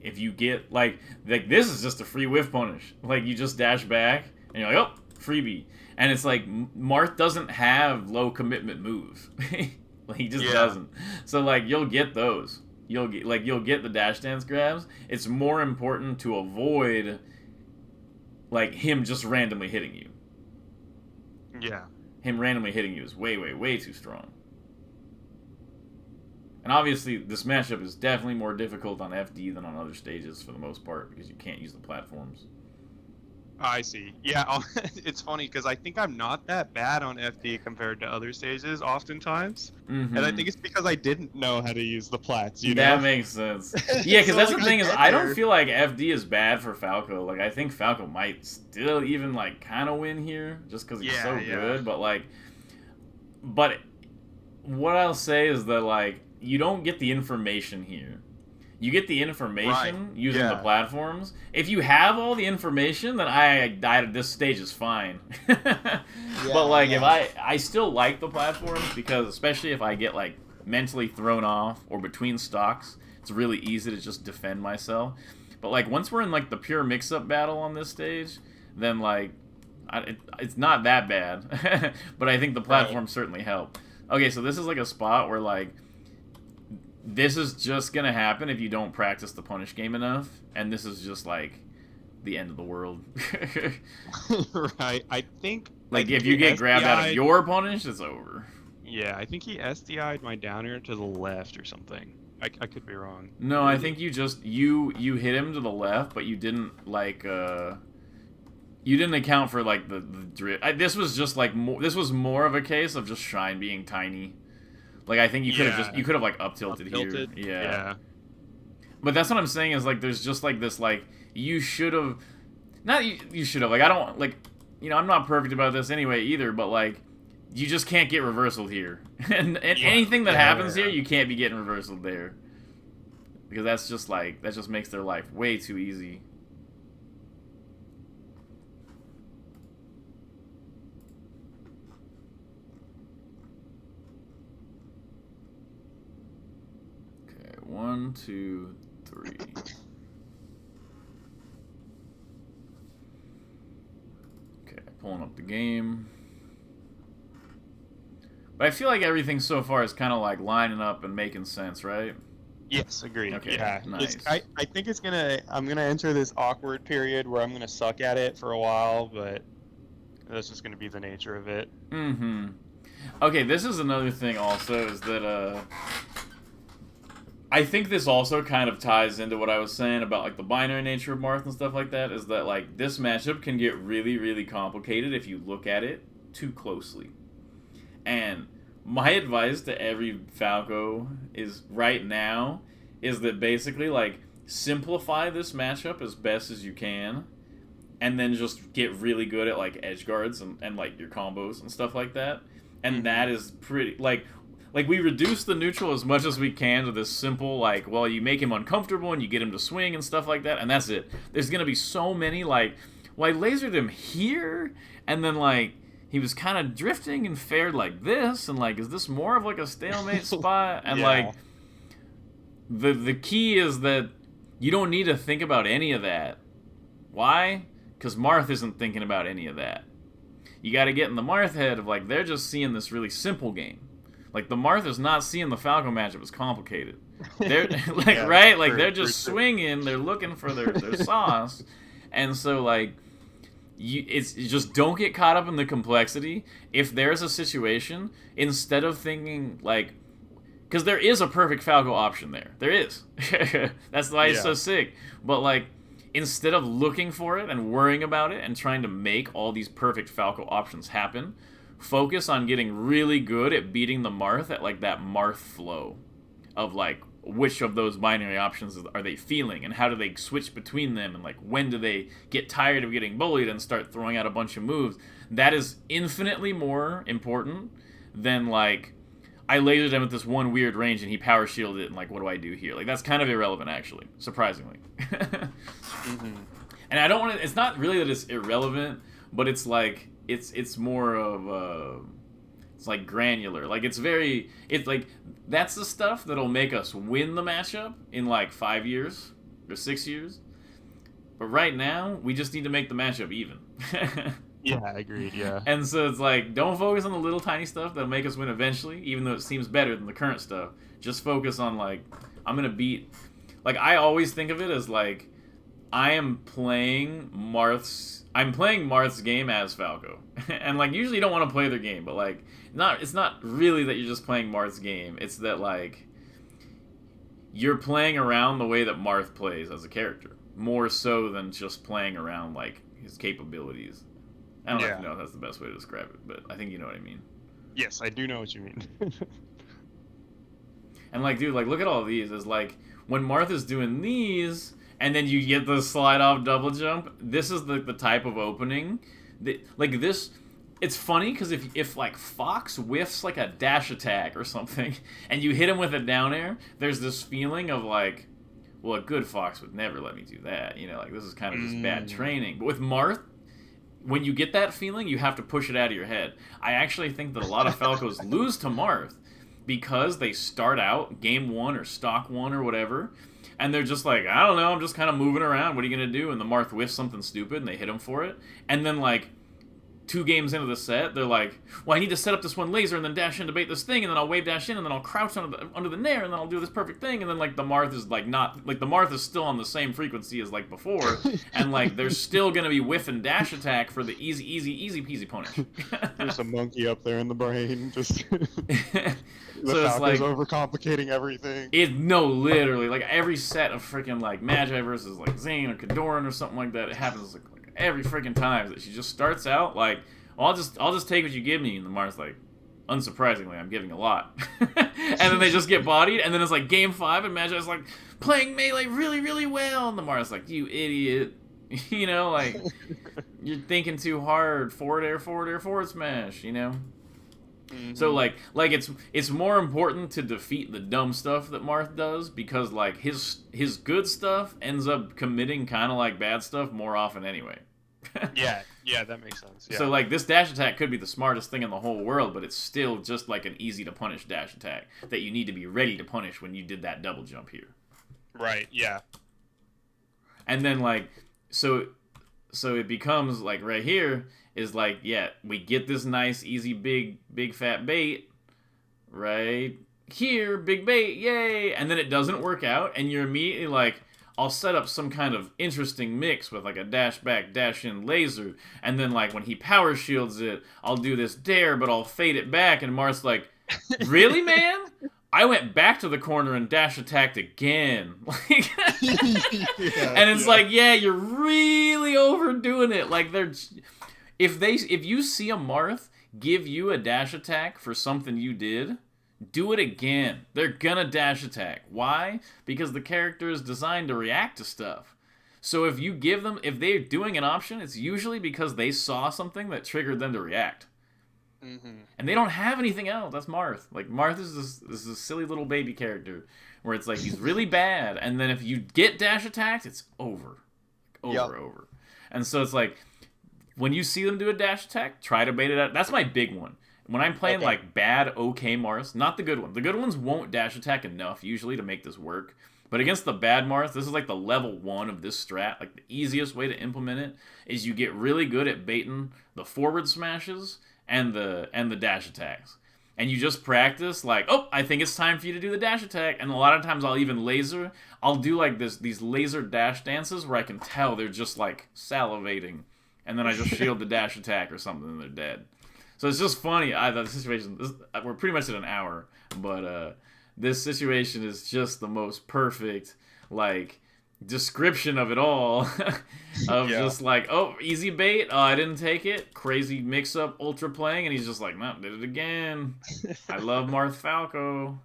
if you get, like this is just a free whiff punish. Like, you just dash back, and you're like, oh, freebie. And it's like, Marth doesn't have low commitment moves. Like, he just doesn't. So, like, you'll get those. You'll get the dash dance grabs. It's more important to avoid, like, him just randomly hitting you. Yeah. Him randomly hitting you is way too strong. And obviously, this matchup is definitely more difficult on FD than on other stages for the most part, because you can't use the platforms. I see. Yeah, it's funny, because I think I'm not that bad on FD compared to other stages, oftentimes. Mm-hmm. And I think it's because I didn't know how to use the plats, you know? That makes sense. Yeah, because so, that's like, the thing is, I don't feel like FD is bad for Falco. Like, I think Falco might still even, like, kind of win here, just because he's so good. But, like, what I'll say is that, like, you don't get the information here. You get the information using the platforms. If you have all the information, then this stage is fine. But like, if I still like the platforms, because especially if I get like mentally thrown off or between stocks, it's really easy to just defend myself. But like, once we're in like the pure mix-up battle on this stage, then like it's not that bad. But I think the platforms certainly help. Okay, so this is like a spot where like, this is just gonna happen if you don't practice the punish game enough, and this is just like the end of the world. Right. I think like if you get grabbed out of your punish, it's over. Yeah, I think he SDI'd my down air to the left or something. I could be wrong. No, I think you just you hit him to the left, but you didn't like you didn't account for like the drift. This was just like this was more of a case of just Shine being tiny. Like, I think you could have like up tilted here. Yeah. But that's what I'm saying is like, there's just like this like, you should have, not you should have, like, I don't, like, you know, I'm not perfect about this anyway either, but like, you just can't get reversaled here. and anything that happens here, you can't be getting reversaled there. Because that's just like, that just makes their life way too easy. Okay, 1, 2, 3. Okay, pulling up the game. But I feel like everything so far is kind of like lining up and making sense, right? Yes, agreed. Okay, yeah, nice. I think I'm gonna enter this awkward period where I'm gonna suck at it for a while, but that's just gonna be the nature of it. Mm-hmm. Okay, this is another thing also, is that I think this also kind of ties into what I was saying about like the binary nature of Marth and stuff like that, is that like this matchup can get really, really complicated if you look at it too closely. And my advice to every Falco is right now is that basically like simplify this matchup as best as you can, and then just get really good at like edgeguards and like your combos and stuff like that. And that is pretty like we reduce the neutral as much as we can to this simple like, well, you make him uncomfortable and you get him to swing and stuff like that, and that's it. There's gonna be so many like, well, I lasered him here, and then like he was kind of drifting and fared like this, and like, is this more of like a stalemate spot? And Yeah. like, the key is that you don't need to think about any of that. Why? Because Marth isn't thinking about any of that. You got to get in the Marth head of like, they're just seeing this really simple game. Like, the Marth is not seeing the Falco matchup as complicated. They're like, Yeah, right? Like, true, they're just true. swinging. They're looking for their sauce. And so, like, you just don't get caught up in the complexity. If there's a situation, instead of thinking, like, because there is a perfect Falco option there. There is. That's why it's so sick. But, like, instead of looking for it and worrying about it and trying to make all these perfect Falco options happen, focus on getting really good at beating the Marth at, like, that Marth flow of, like, which of those binary options are they feeling and how do they switch between them, and, like, when do they get tired of getting bullied and start throwing out a bunch of moves. That is infinitely more important than, like, I lasered him at this one weird range and he power shielded it, and, like, what do I do here? Like, that's kind of irrelevant, actually, surprisingly. And I don't want to, it's not really that it's irrelevant, but it's like, it's more of, it's like granular. Like, it's like, that's the stuff that'll make us win the matchup in like 5 years or 6 years. But right now, we just need to make the matchup even. Yeah, agreed, yeah. And so it's like, don't focus on the little tiny stuff that'll make us win eventually, even though it seems better than the current stuff. Just focus on, like, I'm going to beat... Like, I always think of it as, like, I'm playing Marth's game as Falco. And, like, usually you don't want to play their game, but, like, it's not really that you're just playing Marth's game. It's that, like, you're playing around the way that Marth plays as a character. More so than just playing around, like, his capabilities. I don't know if that's the best way to describe it, but I think you know what I mean. Yes, I do know what you mean. And, like, dude, like, look at all these. It's like, when Marth is doing these, and then you get the slide-off double jump, this is the type of opening. That, like, this... It's funny, because if, like, Fox whiffs, like, a dash attack or something, and you hit him with a down air, there's this feeling of, like, well, a good Fox would never let me do that. You know, like, this is kind of just bad training. But with Marth, when you get that feeling, you have to push it out of your head. I actually think that a lot of Falcos lose to Marth because they start out game 1 or stock 1 or whatever, and they're just like, I don't know, I'm just kind of moving around. What are you going to do? And the Marth whiffs something stupid, and they hit him for it. And then, like, 2 games into the set, they're like, well, I need to set up this one laser and then dash in to bait this thing, and then I'll wave dash in, and then I'll crouch under the nair, and then I'll do this perfect thing, and then, like, the Marth is, like, not... Like, the Marth is still on the same frequency as, like, before, and, like, they're still gonna be whiff and dash attack for the easy peasy punish. There's a monkey up there in the brain, just... So the it's like... overcomplicating everything. Literally, like, every set of freaking, like, Magi versus, like, Zane or Kadoran or something like that, it happens, like every freaking time that she just starts out like, well, I'll just take what you give me, and the Marth's like, unsurprisingly, I'm giving a lot. And then they just get bodied, and then it's like game 5, and Magi's like, playing melee really, really well, and the Marth's like, you idiot. You know, like, you're thinking too hard. Forward air, forward smash, you know? Mm-hmm. So, like it's more important to defeat the dumb stuff that Marth does, because, like, his good stuff ends up committing kind of like bad stuff more often anyway. Yeah, that makes sense. Yeah. So, like, this dash attack could be the smartest thing in the whole world, but it's still just, like, an easy-to-punish dash attack that you need to be ready to punish when you did that double jump here. Right, yeah. And then, like, so it becomes, like, right here is, like, yeah, we get this nice, easy, big fat bait, right here, big bait, yay! And then it doesn't work out, and you're immediately like, I'll set up some kind of interesting mix with, like, a dash back, dash in laser, and then, like, when he power shields it, I'll do this dare, but I'll fade it back, and Marth's like, really, man? I went back to the corner and dash attacked again. Like, and it's like, yeah, you're really overdoing it. Like, if you see a Marth give you a dash attack for something you did, do it again. They're gonna dash attack. Why? Because the character is designed to react to stuff. So if they're doing an option, it's usually because they saw something that triggered them to react. Mm-hmm. And they don't have anything else. That's Marth. Like, Marth is this silly little baby character where it's like he's really bad, and then if you get dash attacked, it's over. Over. And so it's like, when you see them do a dash attack, try to bait it out. That's my big one. When I'm playing like bad, okay Marth, not the good ones. The good ones won't dash attack enough usually to make this work. But against the bad Marth, this is like the level 1 of this strat. Like the easiest way to implement it is you get really good at baiting the forward smashes and the dash attacks. And you just practice like, oh, I think it's time for you to do the dash attack. And a lot of times I'll even laser. I'll do like these laser dash dances where I can tell they're just like salivating. And then I just shield the dash attack or something and they're dead. So it's just funny. The situation, we're pretty much at an hour. But this situation is just the most perfect, like, description of it all. Just like, oh, easy bait. Oh, I didn't take it. Crazy mix-up ultra playing. And he's just like, no, did it again. I love Marth Falco.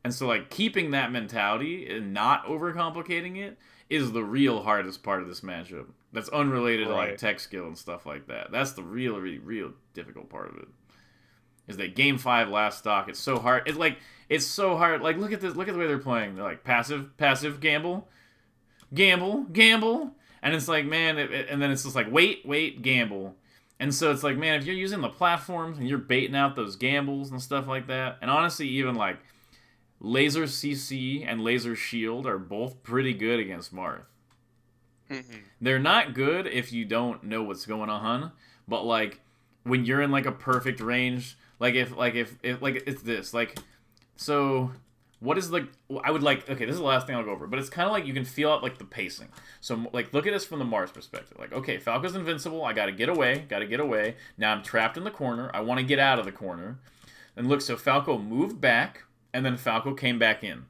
And so, like, keeping that mentality and not overcomplicating it is the real hardest part of this matchup. That's unrelated to, like, tech skill and stuff like that. That's the real difficult part of it. Is that game 5 last stock? It's so hard. It's so hard. Like, look at this. Look at the way they're playing. They're like passive, gamble, and it's like, man. And then it's just like wait, gamble. And so it's like, man, if you're using the platforms and you're baiting out those gambles and stuff like that, and honestly, even like laser CC and laser shield are both pretty good against Marth. Mm-hmm. They're not good if you don't know what's going on, but like when you're in like a perfect range. Like if it's this, like, so what is the, I would like, okay, this is the last thing I'll go over, but it's kind of like you can feel out like the pacing. So like, look at this from the Marth perspective. Like, okay, Falco's invincible. I got to get away. Now I'm trapped in the corner. I want to get out of the corner. And look, so Falco moved back and then Falco came back in.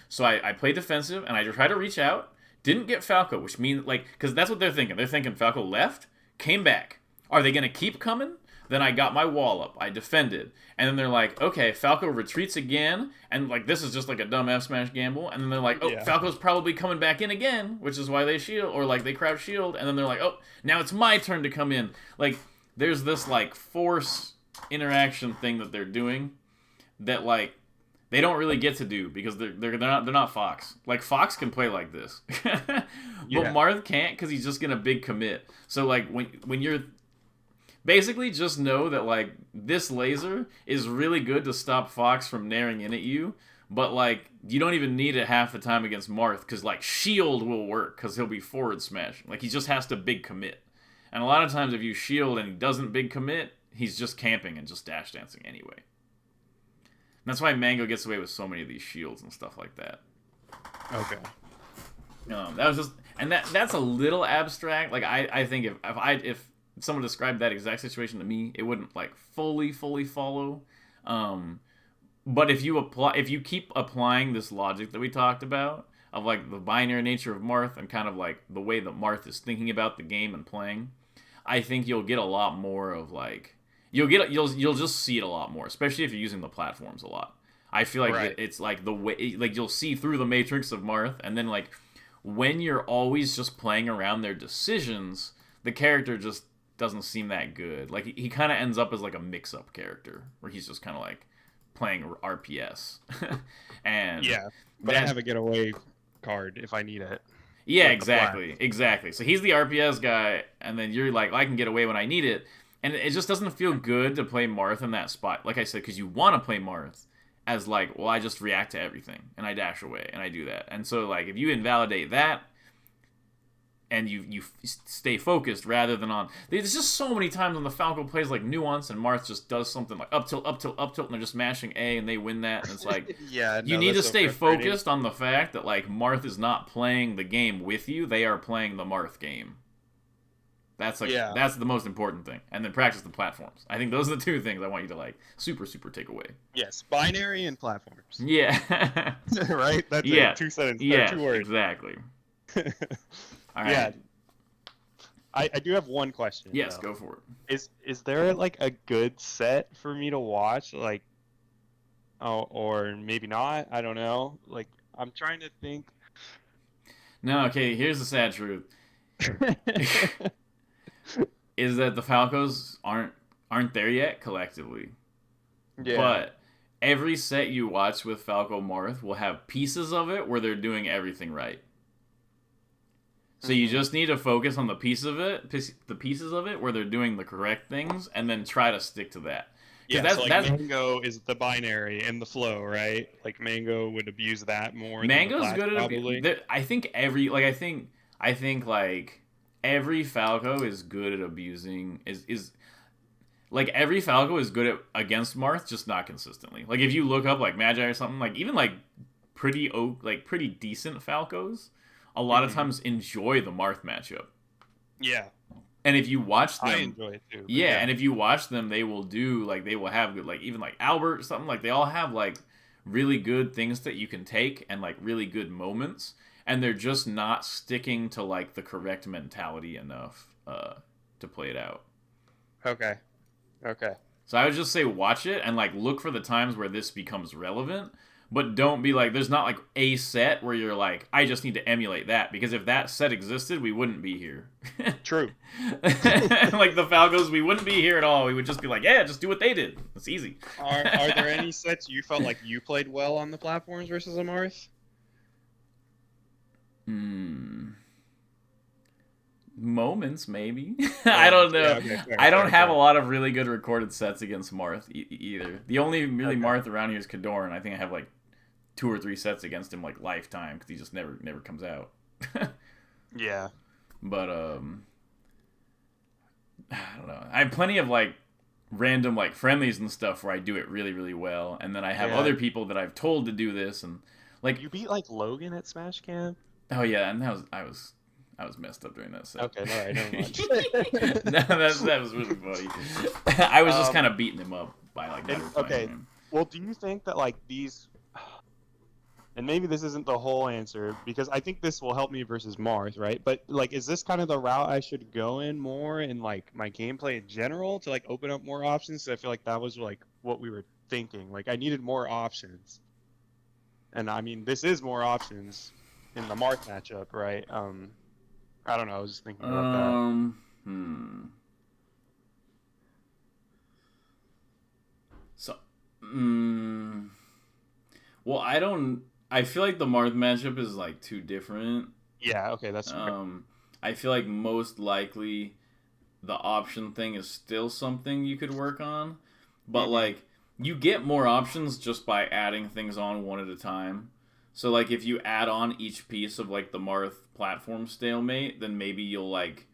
So I played defensive and I tried to reach out. Didn't get Falco, which means like, because that's what they're thinking. They're thinking Falco left, came back. Are they going to keep coming? Then I got my wall up. I defended. And then they're like, okay, Falco retreats again. And, like, this is just like a dumb F-smash gamble. And then they're like, oh, Falco's probably coming back in again, which is why they shield. Or, like, they crouch shield. And then they're like, oh, now it's my turn to come in. Like, there's this, like, force interaction thing that they're doing that, like, they don't really get to do because they're not Fox. Like, Fox can play like this. But Marth can't because he's just going to big commit. So, like, when you're... Basically, just know that, like, this laser is really good to stop Fox from naring in at you, but, like, you don't even need it half the time against Marth, because, like, shield will work, because he'll be forward smashing. Like, he just has to big commit. And a lot of times, if you shield and he doesn't big commit, he's just camping and just dash dancing anyway. And that's why Mango gets away with so many of these shields and stuff like that. Okay. That was just... And that's a little abstract. Like, I think if someone described that exact situation to me, it wouldn't like fully follow. But if you keep applying this logic that we talked about of like the binary nature of Marth and kind of like the way that Marth is thinking about the game and playing, I think you'll get a lot more of like you'll just see it a lot more, especially if you're using the platforms a lot. I feel like it's like the way like you'll see through the matrix of Marth, and then like when you're always just playing around their decisions, the character just doesn't seem that good. Like he kind of ends up as like a mix-up character where he's just kind of like playing RPS. And but I have a getaway card if I need it. Yeah, like exactly. So he's the RPS guy, and then you're like, I can get away when I need it, and it just doesn't feel good to play Marth in that spot. Like I said, because you want to play Marth as like, well, I just react to everything and I dash away and I do that. And so like if you invalidate that, and you stay focused rather than on... There's just so many times when the Falco plays like Nuance and Marth just does something like up tilt, and they're just mashing A and they win that. And it's like, you need to stay focused on the fact that like Marth is not playing the game with you. They are playing the Marth game. That's like that's the most important thing. And then practice the platforms. I think those are the two things I want you to like super take away. Yes, binary and platforms. Yeah. Right? That's it. 2 sentences. Yeah, 2 words. Exactly. All right. Yeah, I do have one question. Yes, though. Go for it. Is there like a good set for me to watch? Like, or maybe not. I don't know. Like, I'm trying to think. No, okay. Here's the sad truth: is that the Falcos aren't there yet collectively. Yeah. But every set you watch with Falco Marth will have pieces of it where they're doing everything right. So you just need to focus on the pieces of it where they're doing the correct things, and then try to stick to that. Yeah, so like Mango is the binary and the flow, right? Like Mango would abuse that more. Mango's than good at probably. I think every Falco is good at abusing is like every Falco is good at against Marth, just not consistently. Like if you look up like Magi or something, like even like pretty decent Falcos, a lot of times enjoy the Marth matchup. Yeah. And if you watch them, I enjoy it too. Yeah, and if you watch them, they will have good, like even like Albert or something, like they all have like really good things that you can take and like really good moments, and they're just not sticking to like the correct mentality enough to play it out. Okay. So I would just say watch it and like look for the times where this becomes relevant. But don't be like, there's not like a set where you're like, I just need to emulate that. Because if that set existed, we wouldn't be here. True. Like the Falcos, we wouldn't be here at all. We would just be like, yeah, just do what they did. It's easy. Are there any sets you felt like you played well on the platforms versus a Marth? Moments, maybe. I don't know. Yeah, okay, I don't have a lot of really good recorded sets against Marth either. The only really Marth around here is Kador, and I think I have like 2 or 3 sets against him like lifetime because he just never comes out. Yeah. But I don't know. I have plenty of like random like friendlies and stuff where I do it really, really well, and then I have other people that I've told to do this, and like you beat like Logan at Smash Camp. Oh yeah, and I was messed up during that set. Okay, all right, never mind. that was really funny. I was just kind of beating him up by like. Okay, well, do you think that like these, and maybe this isn't the whole answer because I think this will help me versus Marth, right? But like, is this kind of the route I should go in more in like my gameplay in general to like open up more options? So I feel like that was like what we were thinking. Like I needed more options, and I mean this is more options in the Marth matchup, right? I don't know. I was just thinking about that. So, well, I feel like the Marth matchup is like too different. Yeah. Okay, that's fair. I feel like most likely the option thing is still something you could work on, but like you get more options just by adding things on one at a time. So, like, if you add on each piece of, like, the Marth platform stalemate, then maybe you'll, like,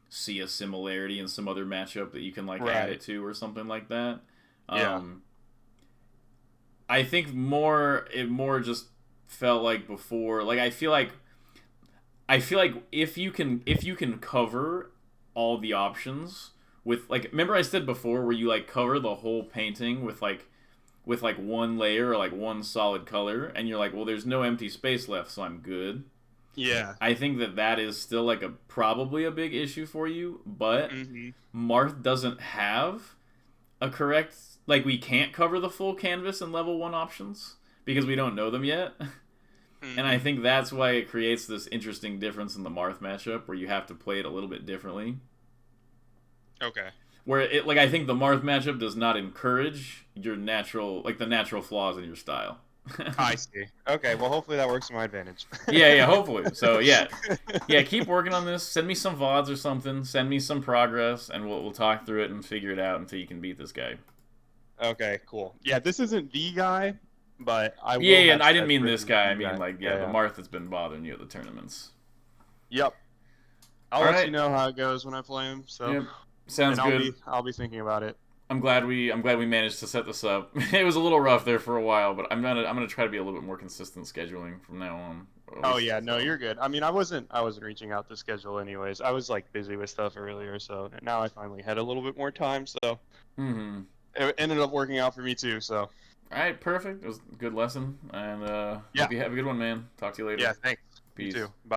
see a similarity in some other matchup that you can, like, add it to or something like that. Yeah. I think it more just felt like before. Like, I feel like if you can cover all the options with, like, remember I said before where you, like, cover the whole painting with one layer or like one solid color, and you're like, well, there's no empty space left, so I'm good. Yeah. I think that is still like probably a big issue for you, but Marth doesn't have a correct, like we can't cover the full canvas in level 1 options because we don't know them yet. And I think that's why it creates this interesting difference in the Marth matchup where you have to play it a little bit differently. Okay. Where it, like, I think the Marth matchup does not encourage your natural flaws in your style. I see. Okay, well, hopefully that works to my advantage. yeah, hopefully. So, yeah, keep working on this. Send me some VODs or something. Send me some progress, and we'll talk through it and figure it out until you can beat this guy. Okay, cool. Yeah, this isn't the guy, but I will. Yeah, and I didn't mean this guy. I mean, guy. like, the Marth that's been bothering you at the tournaments. Yep. I'll let you know how it goes when I play him. So. Yep. Sounds good. I'll be thinking about it. I'm glad we managed to set this up. It was a little rough there for a while, but I'm gonna try to be a little bit more consistent scheduling from now on. Oh yeah, no, you're good. I mean, I wasn't reaching out to schedule anyways. I was like busy with stuff earlier, so now I finally had a little bit more time. So it ended up working out for me too. So. All right, perfect. It was a good lesson, and hope you have a good one, man. Talk to you later. Yeah, thanks. Peace. You too. Bye.